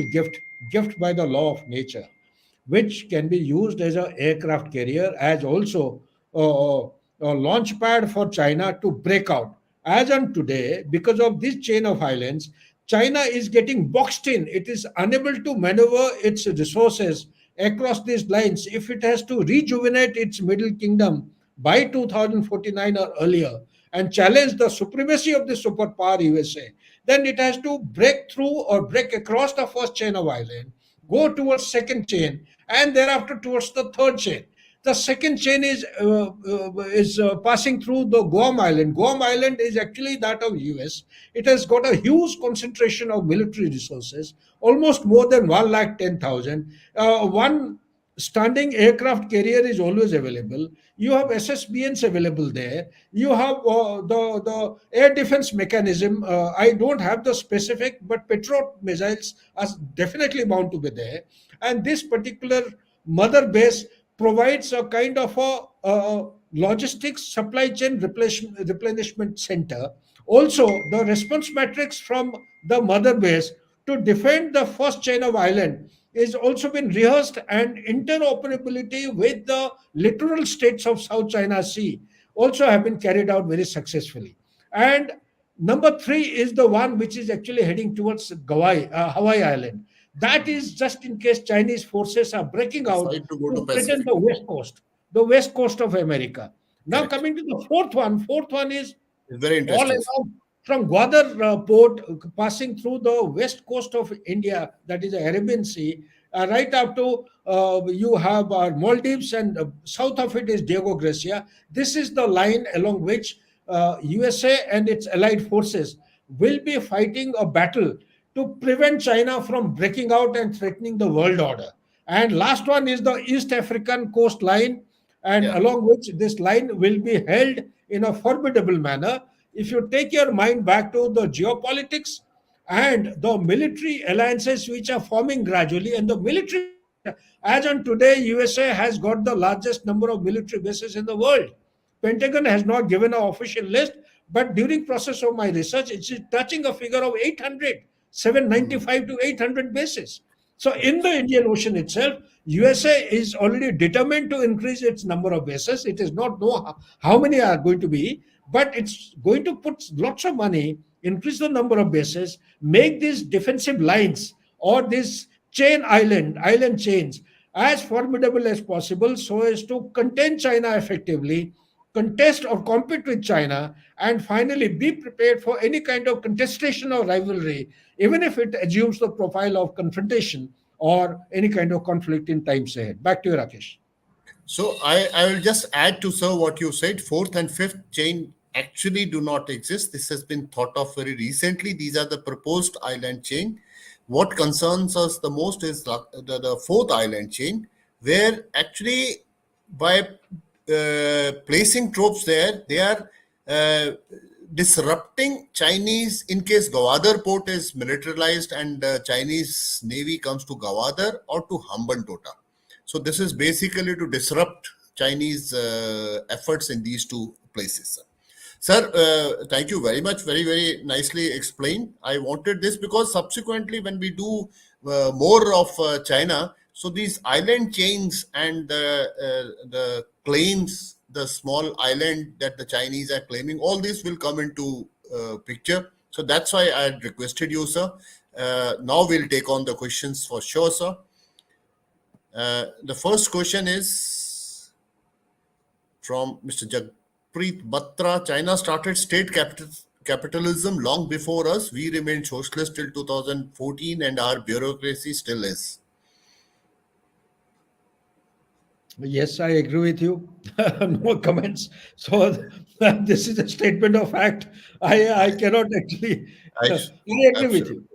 Speaker 2: gift by the law of nature, which can be used as an aircraft carrier, as also a launch pad for China to break out. As on today, because of this chain of islands, China is getting boxed in. It is unable to maneuver its resources across these lines. If it has to rejuvenate its Middle Kingdom by 2049 or earlier and challenge the supremacy of the superpower USA, then it has to break through or break across the first chain of island, go towards second chain, and thereafter towards the third chain. The second chain is passing through the Guam Island. Guam Island is actually that of US. It has got a huge concentration of military resources, almost more than 110,000. One standing aircraft carrier is always available. You have SSBNs available there. You have the air defense mechanism. I don't have the specific, but Patriot missiles are definitely bound to be there. And this particular mother base provides a kind of a logistics supply chain replenishment center. Also, the response matrix from the mother base to defend the first chain of island is also been rehearsed, and interoperability with the littoral states of South China Sea also have been carried out very successfully. And number three is the one which is actually heading towards Hawaii Island. That is just in case Chinese forces are breaking out
Speaker 1: Decide to go to
Speaker 2: to threaten
Speaker 1: Pacific.
Speaker 2: the west coast of America. Now
Speaker 1: Correct.
Speaker 2: coming to the fourth one is
Speaker 1: It's very
Speaker 2: all
Speaker 1: interesting, sir.
Speaker 2: along from Gwadar port, passing through the west coast of India, that is the Arabian Sea, right up to you have Maldives, and south of it is Diego Garcia. This is the line along which USA and its allied forces will be fighting a battle to prevent China from breaking out and threatening the world order. And last one is the East African coastline, and
Speaker 1: Yeah.
Speaker 2: along which this line will be held in a formidable manner. If you take your mind back to the geopolitics and the military alliances which are forming gradually, and the military bases, as on today, USA has got the largest number of military bases in the world. Pentagon has not given an official list, but during process of my research, it is touching a figure of 800,
Speaker 1: Mhm.
Speaker 2: 795 to 800 bases. So in
Speaker 1: Correct.
Speaker 2: the Indian Ocean itself, USA is already determined to increase its number of bases. It does not know how many are going to be, but it's going to put lots of money, increase the number of bases, make these defensive lines or these island chains as formidable as possible so as to contain China effectively, contest or compete with China, and finally be prepared for any kind of contestation or rivalry, even if it assumes the profile of confrontation or any kind of conflict in times ahead. Back to you, Rakesh.
Speaker 1: So I will just add to sir what you said. Fourth and fifth chain actually do not exist. This has been thought of very recently. These are the proposed island chain. What concerns us the most is the fourth island chain, where actually by placing troops there, they are uh, disrupting Chinese in case Gwadar port is militarized and Chinese navy comes to Gwadar or to Hambantota. So this is basically to disrupt Chinese efforts in these two places. Sir, thank you very much. Very, very nicely explained. I wanted this because subsequently, when we do more of China, so these island chains and the claims, the small island that the Chinese are claiming, all this will come into picture. So that's why I had requested you, sir. Now we'll take on the questions for sure, sir. The first question is from Mr. Jagpreet Batra. China started capitalism long before us. We remained socialist till 2014 and our bureaucracy still is.
Speaker 2: Yes, I agree with you. No comments. So this is a statement of fact. I cannot actually.
Speaker 1: I,
Speaker 2: I agree with
Speaker 1: absolutely.
Speaker 2: you.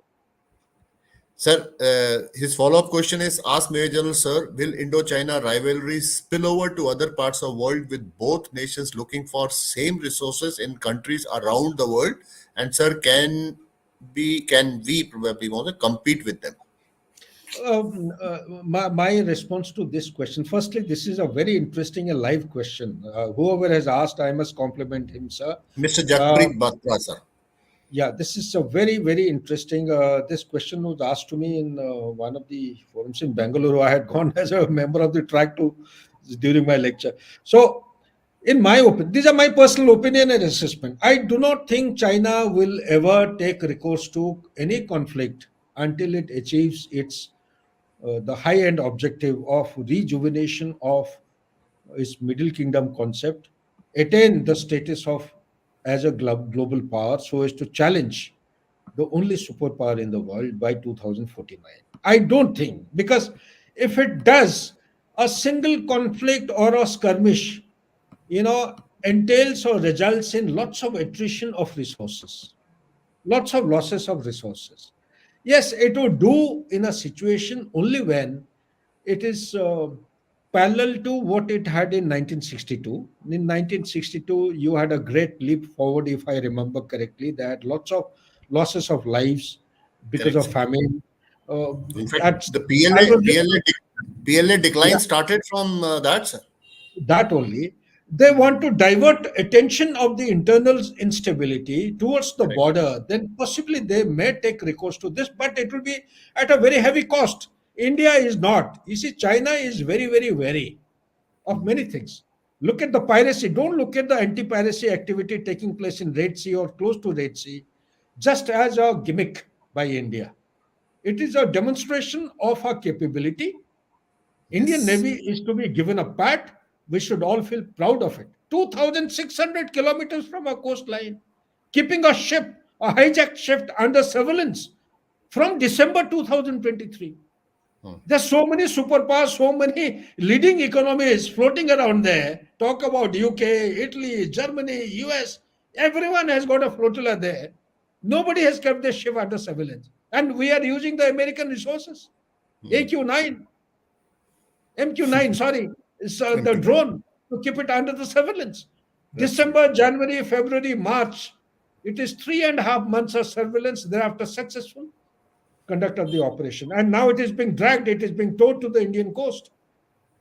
Speaker 1: Sir, his follow-up question is, ask Major General, sir, will Indo-China rivalry spill over to other parts of the world with both nations looking for same resources in countries around the world? And sir, can we probably want to compete with them?
Speaker 2: My response to this question, firstly, this is a very interesting and live question. Whoever has asked, I must compliment him, sir.
Speaker 1: Mr.
Speaker 2: Uh,
Speaker 1: Jagpreet Batra, sir.
Speaker 2: yeah, this is a very, very interesting. This question was asked to me in one of the forums in Bangalore. I had gone as a member of the track to during my lecture. So, in my opinion, these are my personal opinion and assessment. I do not think China will ever take recourse to any conflict until it achieves its the high end objective of rejuvenation of its Middle Kingdom concept, attain the status of as a global power so as to challenge the only superpower in the world by 2049. I don't think, because if it does, a single conflict or a skirmish, you know, entails or results in lots of attrition of resources, lots of losses of resources. Yes, it would do in a situation only when it is parallel to what it had in 1962. In 1962, you had a great leap forward, if I remember correctly. They had lots of losses of lives because
Speaker 1: Correct,
Speaker 2: of
Speaker 1: sir.
Speaker 2: famine.
Speaker 1: In fact,
Speaker 2: That's
Speaker 1: the
Speaker 2: I
Speaker 1: PLA,
Speaker 2: was
Speaker 1: PLA, PLA
Speaker 2: yeah,
Speaker 1: decline started from that, sir.
Speaker 2: that only. They want to divert attention of the internal instability towards the
Speaker 1: Correct.
Speaker 2: border. Then possibly they may take recourse to this, but it will be at a very heavy cost. India is not. You see, China is very, very wary of many things. Look at the piracy. Don't look at the anti-piracy activity taking place in Red Sea or close to Red Sea just as a gimmick by India. It is a demonstration of our capability. Indian
Speaker 1: Yes.
Speaker 2: Navy is to be given a pat. We should all feel proud of it. 2,600 kilometers from our coastline, keeping a ship, a hijacked ship under surveillance from December 2023.
Speaker 1: Hmm.
Speaker 2: There's so many superpowers, so many leading economies floating around there. Talk about UK, Italy, Germany, US. Everyone has got a flotilla there. Nobody has kept their ship under surveillance. And we are using the American resources. AQ-9, MQ-9, sorry, is
Speaker 1: Thank
Speaker 2: the
Speaker 1: you.
Speaker 2: drone to keep it under the surveillance.
Speaker 1: Absolutely.
Speaker 2: December, January, February, March. It is 3.5 months of surveillance, thereafter successful conduct of the operation. And now it is being dragged, it is being towed to the Indian coast.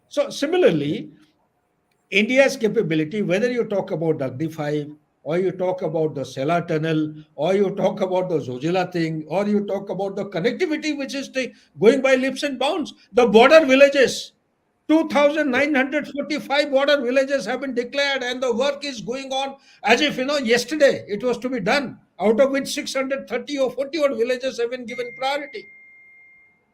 Speaker 2: So, similarly, India's capability, whether you talk about Agni 5, or you talk about the Sela Tunnel, or you talk about the Zojila thing, or you talk about the connectivity which is going by leaps and bounds, the border villages. 2,945 border villages have been declared, and the work is going on as if yesterday it was to be done, out of which 630 or 40 odd villages have been given priority.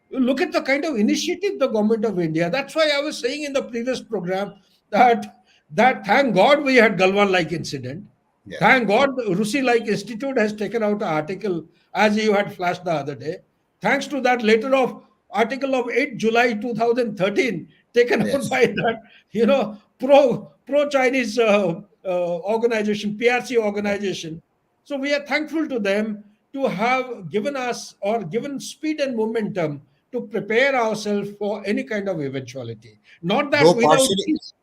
Speaker 2: You look at the kind of initiative the government of India. That's why I was saying in the previous program that thank God we had Galwan like incident.
Speaker 1: Yeah.
Speaker 2: Thank God the Rusi like institute has taken out an article as you had flashed the other day. Thanks to that letter of article of 8 July 2013 taken out
Speaker 1: Yes.
Speaker 2: by that pro Chinese organization, PRC organization. So we are thankful to them to have given us or given speed and momentum to prepare ourselves for any kind of eventuality. Not that
Speaker 1: Though
Speaker 2: without
Speaker 1: partially,
Speaker 2: these,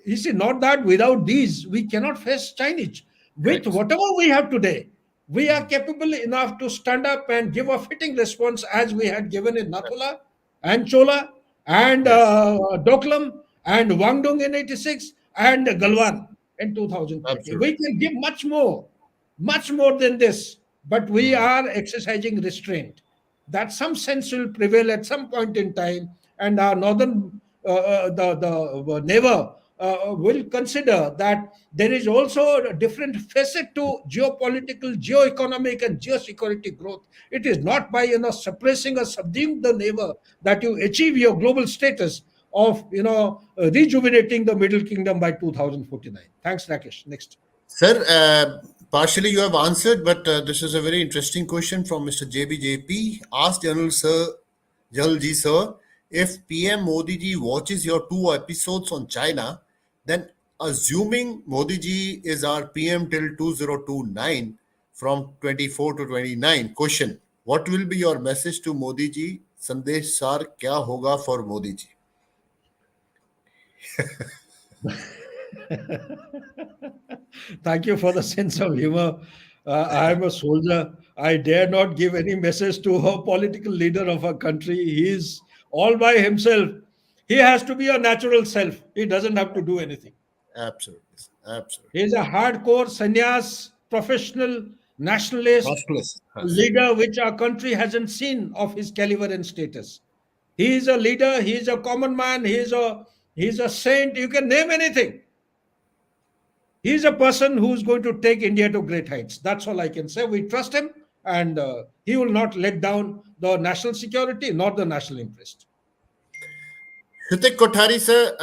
Speaker 2: you see, not that without these we cannot face Chinese. With
Speaker 1: Correct.
Speaker 2: whatever we have today, we are capable enough to stand up and give a fitting response as we had given in Nathula and Chola and
Speaker 1: Yes.
Speaker 2: Doklam and Wangdong in 86 and Galwan in 2020. We
Speaker 1: Absolutely.
Speaker 2: can give much more than this, but we are exercising restraint. That some sense will prevail at some point in time, and our northern the neighbor will consider that there is also a different facet to geopolitical, geoeconomic, and geosecurity growth. It is not by suppressing or subduing the neighbor that you achieve your global status of rejuvenating the Middle Kingdom by 2049. Thanks, Rakesh. Next.
Speaker 1: Sir, partially you have answered, but this is a very interesting question from Mr. JBJP. Ask General Ji sir, if PM Modi ji watches your two episodes on China, then assuming Modi ji is our PM till 2029 from 24 to 29, question, what will be your message to Modi ji? Sandesh sir, kya hoga for Modi ji?
Speaker 2: Thank you for the sense of humor. I am a soldier. I dare not give any message to a political leader of a country. He is all by himself. He has to be a natural self. He doesn't have to do anything.
Speaker 1: Absolutely, sir. Absolutely.
Speaker 2: He is a hardcore sannyas, professional, nationalist
Speaker 1: Nationalist. Yes.
Speaker 2: leader, which our country hasn't seen of his caliber and status. He is a leader. He is a common man. He is a saint. You can name anything. He is a person who's going to take India to great heights. That's all I can say. We trust him, and he will not let down the national security nor the national interest.
Speaker 1: Hritik Kothari, sir,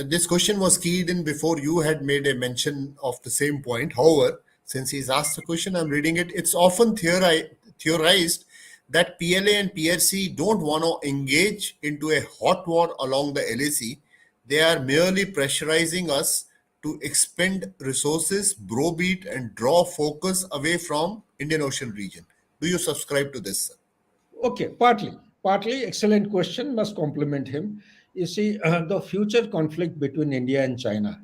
Speaker 1: this question was keyed in before you had made a mention of the same point. However, since he's asked the question, I'm reading it. It's often theorized that PLA and PRC don't want to engage into a hot war along the LAC. They are merely pressurizing us to expend resources, browbeat, and draw focus away from Indian Ocean region. Do you subscribe to this, sir?
Speaker 2: Okay, partly, excellent question. Must compliment him. You see, the future conflict between India and China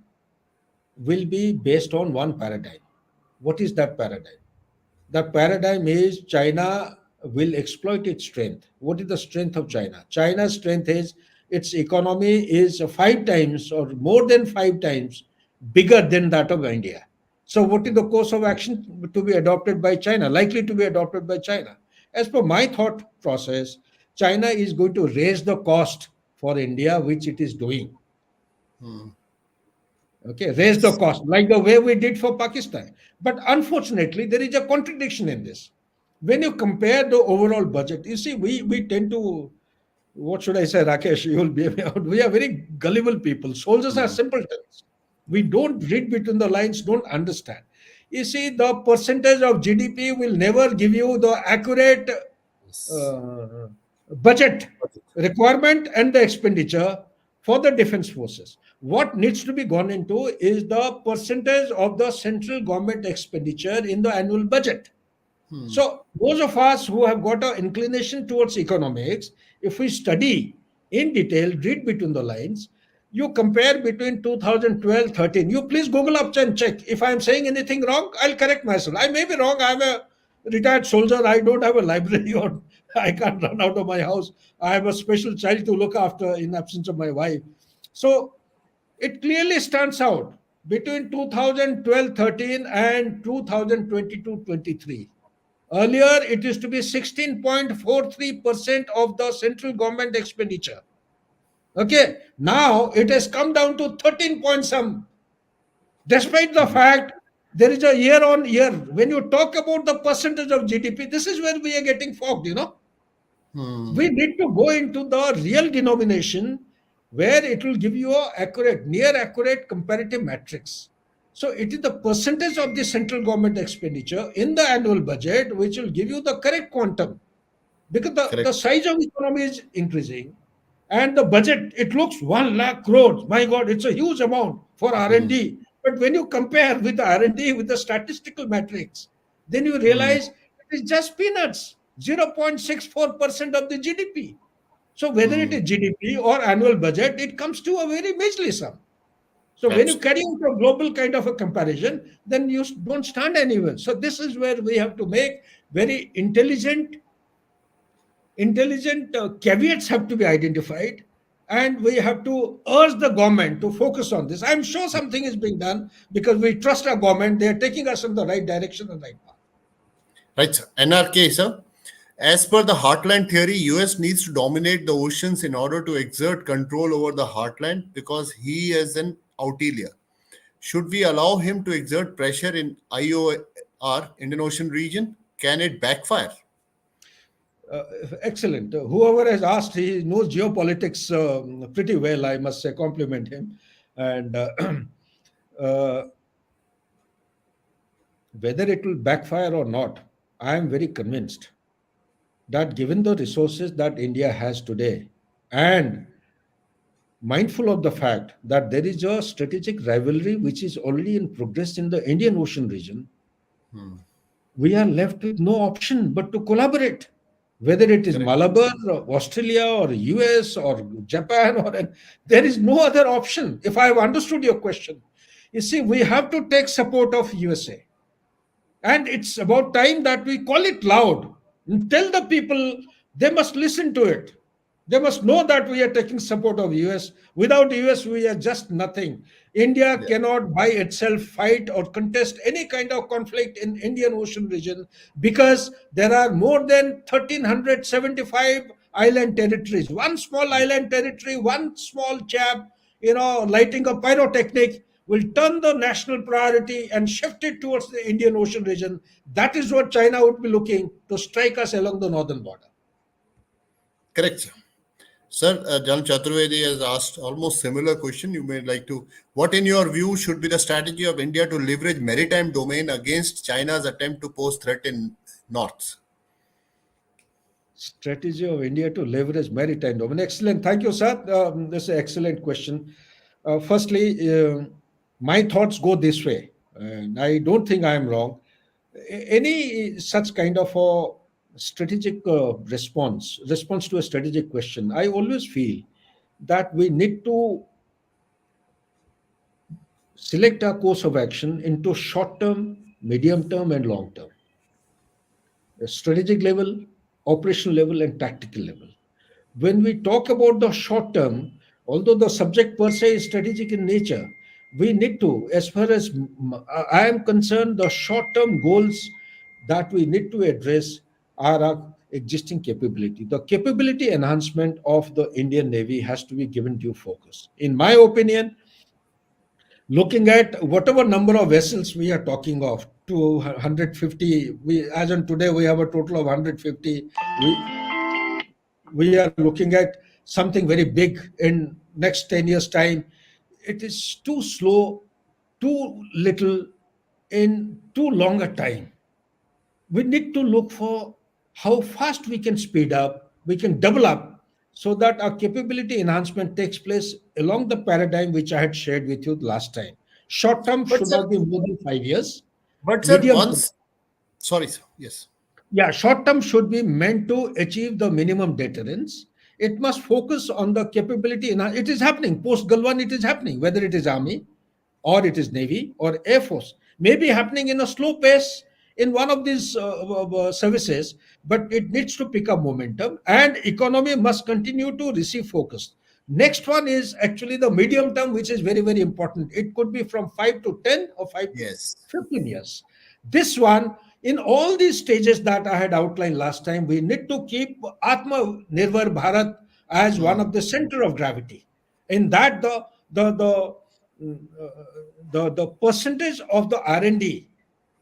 Speaker 2: will be based on one paradigm. What is that paradigm? The paradigm is China will exploit its strength. What is the strength of China? China's strength is its economy is 5 times or more than 5 times bigger than that of India. So, what is the course of action to be adopted by China, likely to be adopted by China? As per my thought process, China is going to raise the cost for India, which it is doing. Okay, raise the
Speaker 1: Yes.
Speaker 2: cost like the way we did for Pakistan. But unfortunately, there is a contradiction in this. When you compare the overall budget, you see, we tend to, what should I say, Rakesh? You will be out. We are very gullible people. Soldiers are simpletons. We don't read between the lines, don't understand. You see, the percentage of GDP will never give you the accurate
Speaker 1: Yes.
Speaker 2: uh, budget requirement and the expenditure for the defense forces. What needs to be gone into is the percentage of the central government expenditure in the annual budget. So, those of us who have got an inclination towards economics, if we study in detail, read between the lines, you compare between 2012 13. You please Google up and check. If I'm saying anything wrong, I'll correct myself. I may be wrong. I'm a retired soldier. I don't have a library or I can't run out of my house. I have a special child to look after in absence of my wife. So, it clearly stands out between 2012 13 and 2022 23. Earlier, it used to be 16.43% of the central government expenditure. Okay, now it has come down to 13 point some. Despite the fact there is a year on year, when you talk about the percentage of GDP, this is where we are getting fogged. We need to go into the real denomination where it will give you a accurate, near accurate comparative matrix. So it is the percentage of the central government expenditure in the annual budget which will give you the correct quantum, because the
Speaker 1: Correct.
Speaker 2: size of the economy is increasing and the budget, it looks 1 lakh crores. My God, it's a huge amount for R&D. But when you compare with the R&D with the statistical matrix, then you realize it is just peanuts, 0.64% of the GDP. So whether it is GDP or annual budget, it comes to a very measly sum. So when you
Speaker 1: Absolutely.
Speaker 2: carry out a global kind of a comparison, then you don't stand anywhere. So this is where we have to make very intelligent caveats have to be identified, and we have to urge the government to focus on this. I'm sure something is being done because we trust our government. They are taking us in the right direction and right path.
Speaker 1: Right, sir. NRK, sir. As per the heartland theory, US needs to dominate the oceans in order to exert control over the heartland because he is an outlier. Should we allow him to exert pressure in IOR, Indian Ocean region? Can it backfire?
Speaker 2: Uh, Excellent. Whoever has asked, he knows geopolitics pretty well. I must say, compliment him. And uh, whether it will backfire or not, I am very convinced that given the resources that India has today, and mindful of the fact that there is a strategic rivalry which is already in progress in the Indian Ocean region, we are left with no option but to collaborate. Whether it is
Speaker 1: Correct.
Speaker 2: Malabar or Australia or US or Japan, there is no other option. If I have understood your question, you see, we have to take support of USA. And it's about time that we call it loud and tell the people they must listen to it. They must know that we are taking support of US. Without US, we are just nothing. India
Speaker 1: Yeah.
Speaker 2: cannot by itself fight or contest any kind of conflict in Indian Ocean region because there are more than 1,375 island territories. One small island territory, one small chap, lighting a pyrotechnic will turn the national priority and shift it towards the Indian Ocean region. That is what China would be looking to strike us along the northern border.
Speaker 1: Correct, sir. Sir, Jan Chaturvedi has asked almost similar question. You may like to. What, in your view, should be the strategy of India to leverage maritime domain against China's attempt to pose threat in North?
Speaker 2: Strategy of India to leverage maritime domain. Excellent. Thank you, sir. That's an excellent question. Firstly, my thoughts go this way, and I don't think I am wrong. Any such kind of a strategic response to a strategic question, I always feel that we need to select our course of action into short term, medium term, and long term. Strategic level, operational level, and tactical level. When we talk about the short term, although the subject per se is strategic in nature, we need to, as far as I am concerned, the short term goals that we need to address are our existing capability. The capability enhancement of the Indian Navy has to be given due focus. In my opinion, looking at whatever number of vessels we are talking of, 250, as on today we have a total of 150. We are looking at something very big in next 10 years time. It is too slow, too little in too long a time. We need to look for how fast we can speed up, we can develop, so that our capability enhancement takes place along the paradigm which I had shared with you last time. Short term
Speaker 1: But
Speaker 2: should
Speaker 1: sir,
Speaker 2: not be more than 5 years.
Speaker 1: but sir,
Speaker 2: Medium term,
Speaker 1: once, sorry, sir. Yes.
Speaker 2: yeah, short term should be meant to achieve the minimum deterrence. It must focus on the capability. It is happening post Galwan. It is happening, whether it is army or it is navy or air force. Maybe happening in a slow pace in one of these services, but it needs to pick up momentum, and economy must continue to receive focus. Next one is actually the medium term, which is very very important. It could be from 5 to 10 or 5 to
Speaker 1: Yes.
Speaker 2: 15 years. This one, in all these stages that I had outlined last time, we need to keep Atma Nirbhar Bharat as one of the center of gravity. In that, the mm, uh, the percentage of the R&D,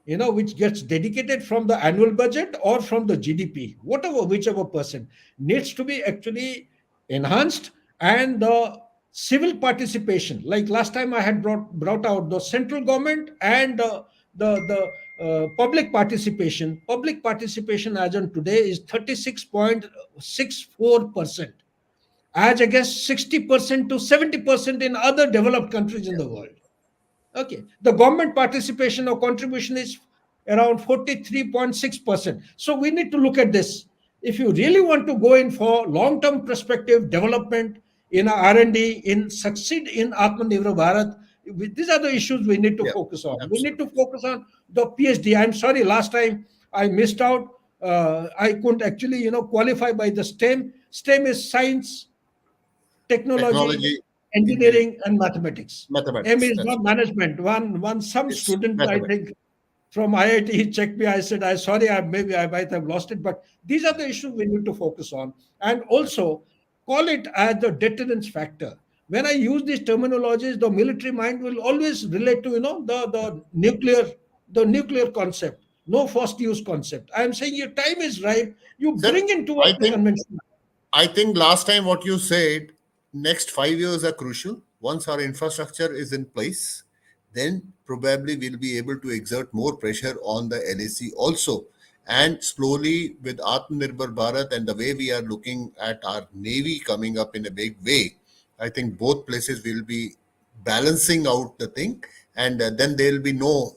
Speaker 2: which gets dedicated from the annual budget or from the GDP, whatever, whichever percent, needs to be actually enhanced, and the civil participation, like last time I had brought out the central government and the public participation as on today is 36.64%, as against 60% to 70% in other developed countries in the world. Okay. The government participation or contribution is around 43.6%. So we need to look at this. If you really want to go in for long-term perspective development in R&D, in succeed in Atmanirbhar Bharat, These are the issues we need to
Speaker 1: Yeah,
Speaker 2: focus on. We need to
Speaker 1: absolutely.
Speaker 2: focus on the PhD. I'm sorry, last time I missed out. I couldn't actually, qualify by the STEM. STEM is science, technology,
Speaker 1: Technology, engineering,
Speaker 2: engineering, and mathematics. M
Speaker 1: mathematics.
Speaker 2: is
Speaker 1: That's
Speaker 2: not management. One some
Speaker 1: it's
Speaker 2: student, I
Speaker 1: mathematics.
Speaker 2: think, from IIT, he checked me. I said, "I sorry, maybe I might have lost it." But these are the issues we need to focus on, and also call it as the deterrence factor. When I use these terminologies, the military mind will always relate to the nuclear concept, no first use concept. I am saying your time is right. You
Speaker 1: Sir,
Speaker 2: bring in towards
Speaker 1: I
Speaker 2: the
Speaker 1: think
Speaker 2: conventional.
Speaker 1: I think last time what you said, next 5 years are crucial. Once our infrastructure is in place, then probably we'll be able to exert more pressure on the LAC also. And slowly with Atmanirbhar Bharat and the way we are looking at our navy coming up in a big way, I think both places will be balancing out the thing, and then there will be no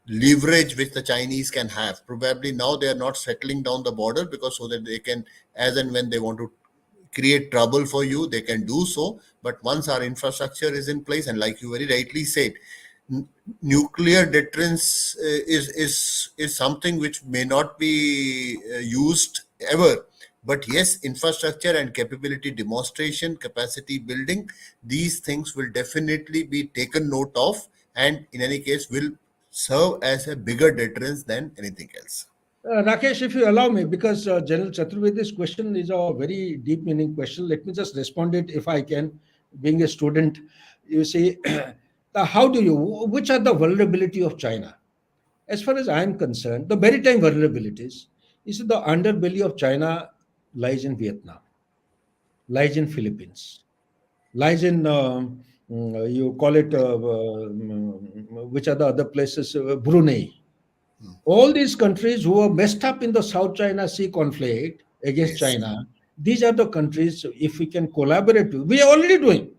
Speaker 1: leverage which the Chinese can have. Probably now they are not settling down the border because so that they can, as and when they want to create trouble for you, they can do so. But once our infrastructure is in place, and like you very rightly said, n- nuclear deterrence is something which may not be used ever. But yes, infrastructure and capability demonstration, capacity building, these things will definitely be taken note of, and in any case will serve as a bigger deterrence than anything else.
Speaker 2: Rakesh, if you allow me, because General Chaturvedi's question is a very deep meaning question, let me just respond it if I can. Being a student, you see, which are the vulnerability of China? As far as I am concerned, the maritime vulnerabilities is the underbelly of China lies in Vietnam, lies in Philippines, lies in you call it which are the other places, Brunei. All these countries who are messed up in the South China Sea conflict against
Speaker 1: Yes,
Speaker 2: China, these are the countries, if we can collaborate with, we are already doing.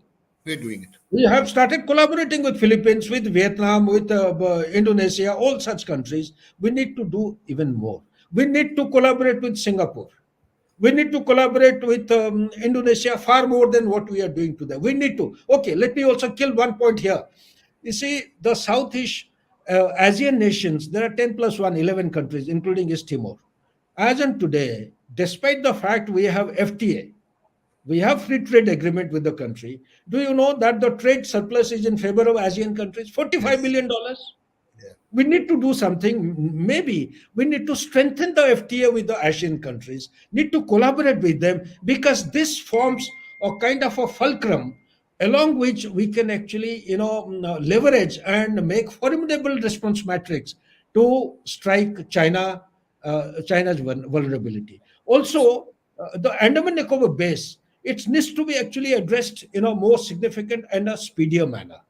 Speaker 1: we're doing it.
Speaker 2: We have started collaborating with Philippines, with Vietnam, with Indonesia, all such countries. We need to do even more. We need to collaborate with Singapore. We need to collaborate with Indonesia far more than what we are doing today. We need to. Okay, let me also kill one point here. You see, the Southeast Asian nations, there are 10 plus 1, 11 countries, including East Timor. As on today, despite the fact we have FTA, we have free trade agreement with the country. Do you know that the trade surplus is in favor of ASEAN countries? $45
Speaker 1: Yes.
Speaker 2: billion dollars.
Speaker 1: Yeah.
Speaker 2: We need to do something. Maybe we need to strengthen the FTA with the Asian countries, need to collaborate with them, because this forms a kind of a fulcrum along which we can actually, leverage and make formidable response matrix to strike China's vulnerability. Also, the Andaman Nicobar base, it needs to be actually addressed in a more significant and a speedier manner.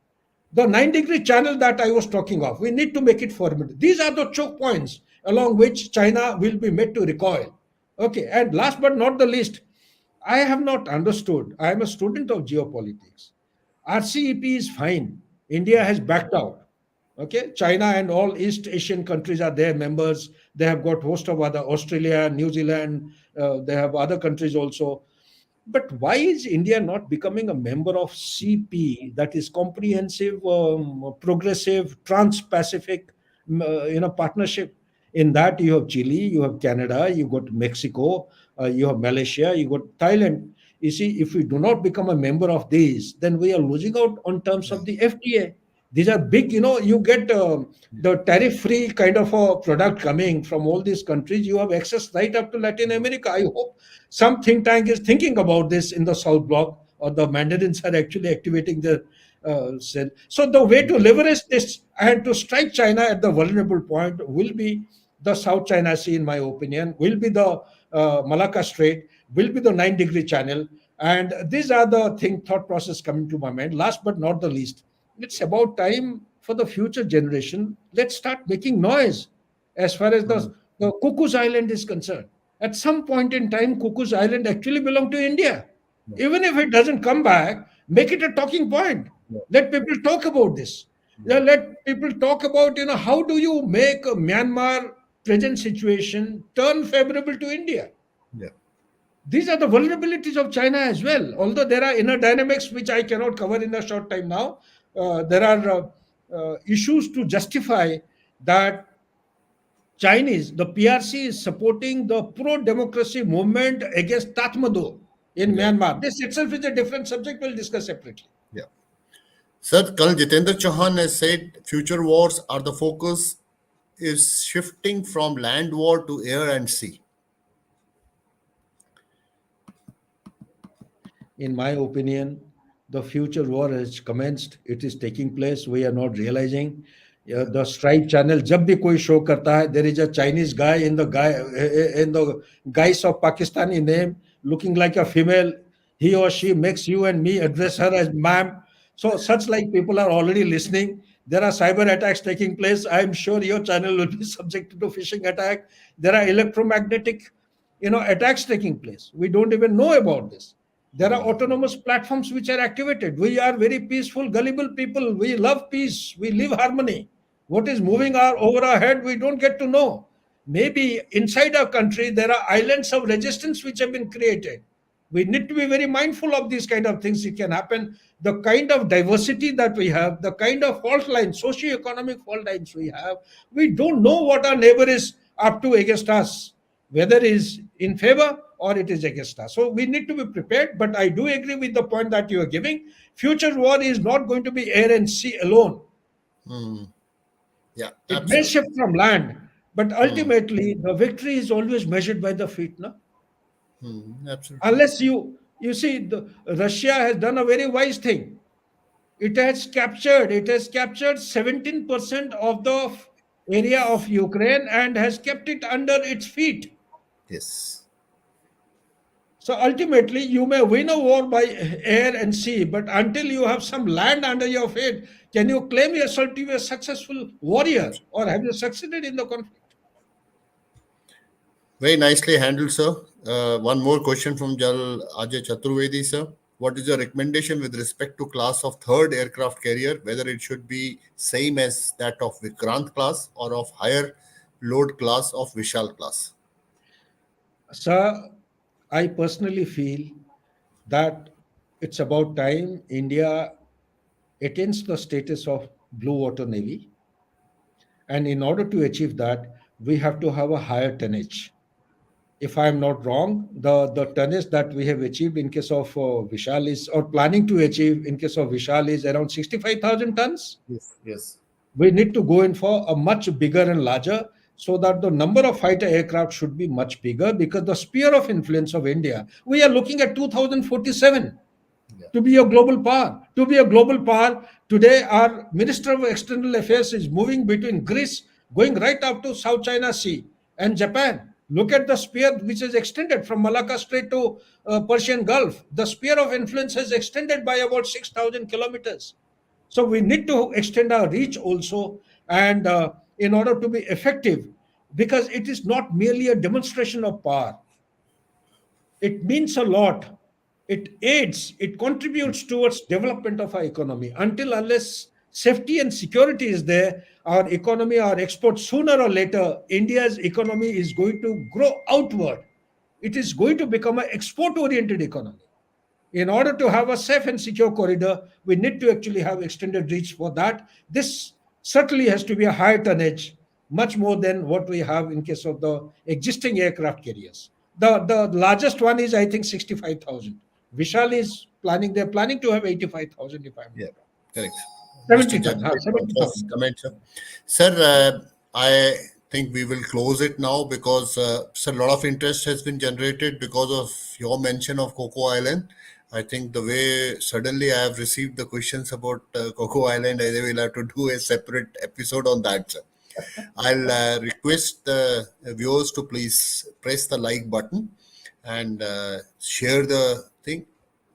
Speaker 2: The 9-degree channel that I was talking of, we need to make it formidable. These are the choke points along which China will be made to recoil. Okay, and last but not the least, I have not understood. I am a student of geopolitics. RCEP is fine. India has backed out. Okay, China and all East Asian countries are their members. They have got host of other Australia, New Zealand. They have other countries also. But why is India not becoming a member of CP, that is comprehensive, progressive, trans-Pacific, partnership? In that you have Chile, you have Canada, you got Mexico, you have Malaysia, you got Thailand. You see, if we do not become a member of these, then we are losing out on terms
Speaker 1: Yeah.
Speaker 2: of the FTA. These are big, you get the tariff-free kind of a product coming from all these countries. You have access right up to Latin America. I hope some think tank is thinking about this in the South Bloc, or the Mandarins are actually activating the cell. So the way to leverage this and to strike China at the vulnerable point will be the South China Sea, in my opinion, will be the Malacca Strait, will be the 9-degree channel. And these are the thought process coming to my mind. Last but not the least, it's about time for the future generation. Let's start making noise as far as
Speaker 1: Mm.
Speaker 2: the Cuckoo's Island is concerned. At some point in time, Cuckoo's Island actually belonged to India.
Speaker 1: Yeah.
Speaker 2: Even if it doesn't come back, make it a talking point.
Speaker 1: Yeah.
Speaker 2: Let people talk about this. Yeah,
Speaker 1: Yeah.
Speaker 2: let people talk about, how do you make a Myanmar present situation turn favorable to India?
Speaker 1: Yeah.
Speaker 2: These are the vulnerabilities of China as well. Although there are inner dynamics which I cannot cover in a short time now, there are issues to justify that Chinese, the PRC is supporting the pro-democracy movement against Tatmadaw in
Speaker 1: Yeah.
Speaker 2: Myanmar. This itself is a different subject. We'll discuss separately.
Speaker 1: Yeah. Sir, Colonel Jitendra Chauhan has said future wars are the focus is shifting from land war to air and sea.
Speaker 2: In my opinion, the future war has commenced. It is taking place. We are not realizing. The Stripe channel, जब भी कोई show करता है, there is a Chinese guy in the guise of Pakistani name, looking like a female. He or she makes you and me address her as ma'am. So such like people are already listening. There are cyber attacks taking place. I am sure your channel will be subjected to phishing attack. There are electromagnetic, attacks taking place. We don't even know about this. There are autonomous platforms which are activated. We are very peaceful, gullible people. We love peace. We live harmony. What is moving over our head, we don't get to know. Maybe inside our country, there are islands of resistance which have been created. We need to be very mindful of these kind of things. It can happen. The kind of diversity that we have, the kind of fault lines, socio-economic fault lines we have, we don't know what our neighbor is up to against us, whether is in favor or it is against us. So we need to be prepared. But I do agree with the point that you are giving. Future war is not going to be air and sea alone.
Speaker 1: Yeah,
Speaker 2: It may
Speaker 1: absolutely.
Speaker 2: shift from land, but ultimately the victory is always measured by the feet. No?
Speaker 1: Absolutely.
Speaker 2: Unless you see, Russia has done a very wise thing. It has captured 17% of the area of Ukraine and has kept it under its feet.
Speaker 1: Yes.
Speaker 2: So ultimately, you may win a war by air and sea, but until you have some land under your feet, can you claim yourself to be a successful warrior,
Speaker 1: Absolutely.
Speaker 2: or have you succeeded in the conflict?
Speaker 1: Very nicely handled, sir. One more question from Jal Ajay Chaturvedi, sir. What is your recommendation with respect to class of third aircraft carrier, whether it should be same as that of Vikrant class or of higher load class of Vishal class?
Speaker 2: Sir, I personally feel that it's about time India attains the status of blue water navy, and in order to achieve that, we have to have a higher tonnage. If I am not wrong, the tonnage that we have achieved in case of Vishal is, or planning to achieve in case of Vishal, is around 65,000 tons.
Speaker 1: Yes. Yes.
Speaker 2: We need to go in for a much bigger and larger, so that the number of fighter aircraft should be much bigger, because the sphere of influence of India, we are looking at 2047
Speaker 1: Yeah.
Speaker 2: to be a global power. To be a global power, today our Minister of External Affairs is moving between Greece, going right up to South China Sea, and Japan. Look at the sphere which is extended from Malacca Strait to Persian Gulf. The sphere of influence has extended by about 6,000 kilometers. So we need to extend our reach also, and in order to be effective, because it is not merely a demonstration of power. It means a lot. It aids, it contributes towards development of our economy. Until unless safety and security is there, our economy, our exports, sooner or later, India's economy is going to grow outward. It is going to become an export-oriented economy. In order to have a safe and secure corridor, we need to actually have extended reach for that. This certainly has to be a higher tonnage, much more than what we have in case of the existing aircraft carriers. The largest one is, I think, 65,000. Vishal is planning, they're planning to have 85,000, if I'm
Speaker 1: Yeah.
Speaker 2: not wrong.
Speaker 1: Correct. Mr.
Speaker 2: 70 tons,
Speaker 1: Jagdeep, first
Speaker 2: 70,000.
Speaker 1: comment, sir. Sir, I think we will close it now because sir, a lot of interest has been generated because of your mention of Coco Island. I think the way suddenly I have received the questions about Coco Island, I will have to do a separate episode on that, sir. I'll request the viewers to please press the like button and share the thing.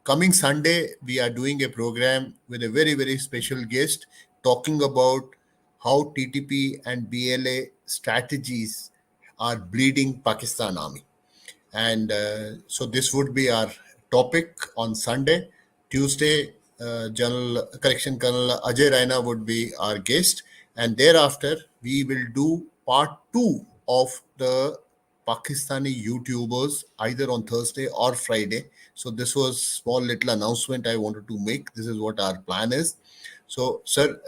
Speaker 1: Coming Sunday, we are doing a program with a very, very special guest talking about how TTP and BLA strategies are bleeding Pakistan Army. And so this would be our topic on Sunday. Tuesday, General Correction Colonel Ajay Raina would be our guest, and thereafter we will do part two of the Pakistani YouTubers either on Thursday or Friday. So this was small little announcement I wanted to make. This is what our plan is. So, sir,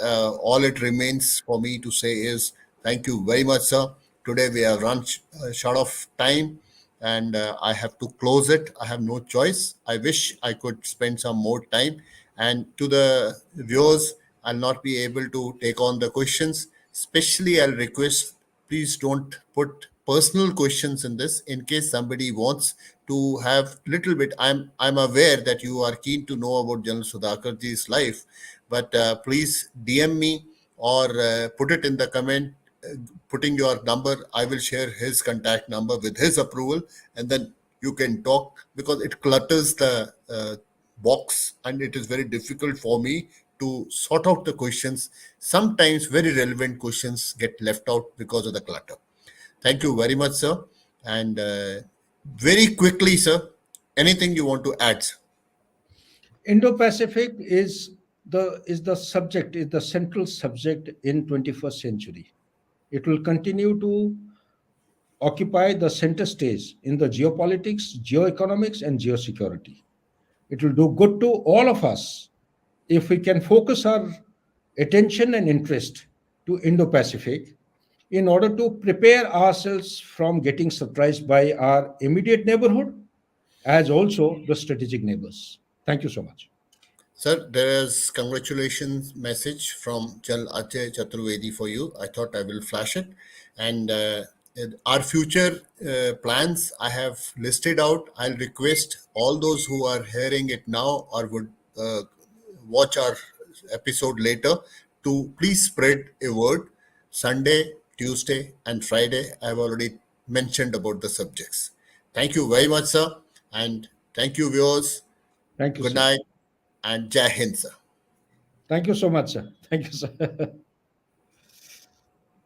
Speaker 1: all it remains for me to say is thank you very much, sir. Today we have run short of time, and I have to close it. I have no choice. I wish I could spend some more time. And to the viewers, I'll not be able to take on the questions. Especially, I'll request please don't put personal questions in this in case somebody wants to have little bit. I'm aware that you are keen to know about General Sudhakarji's life, but please DM me or put it in the comment, putting your number. I will share his contact number with his approval, and then you can talk because it clutters the box and it is very difficult for me to sort out the questions. Sometimes very relevant questions get left out because of the clutter. Thank you very much, sir. And very quickly, sir, anything you want to add, sir?
Speaker 2: Indo-Pacific is the subject, is the central subject in 21st century. It will continue to occupy the center stage in the geopolitics, geoeconomics, and geosecurity. It will do good to all of us if we can focus our attention and interest to Indo-Pacific in order to prepare ourselves from getting surprised by our immediate neighborhood as also the strategic neighbors. Thank you so much.
Speaker 1: Sir, there is congratulations message from Jal Ajay Chaturvedi for you. I thought I will flash it. And our future plans I have listed out. I'll request all those who are hearing it now or would watch our episode later to please spread a word. Sunday, Tuesday, and Friday, I've already mentioned about the subjects. Thank you very much, sir. And thank you, viewers.
Speaker 2: Thank you,
Speaker 1: Good
Speaker 2: sir.
Speaker 1: night and Jai Hind, sir.
Speaker 2: Thank you so much, sir. Thank you, sir.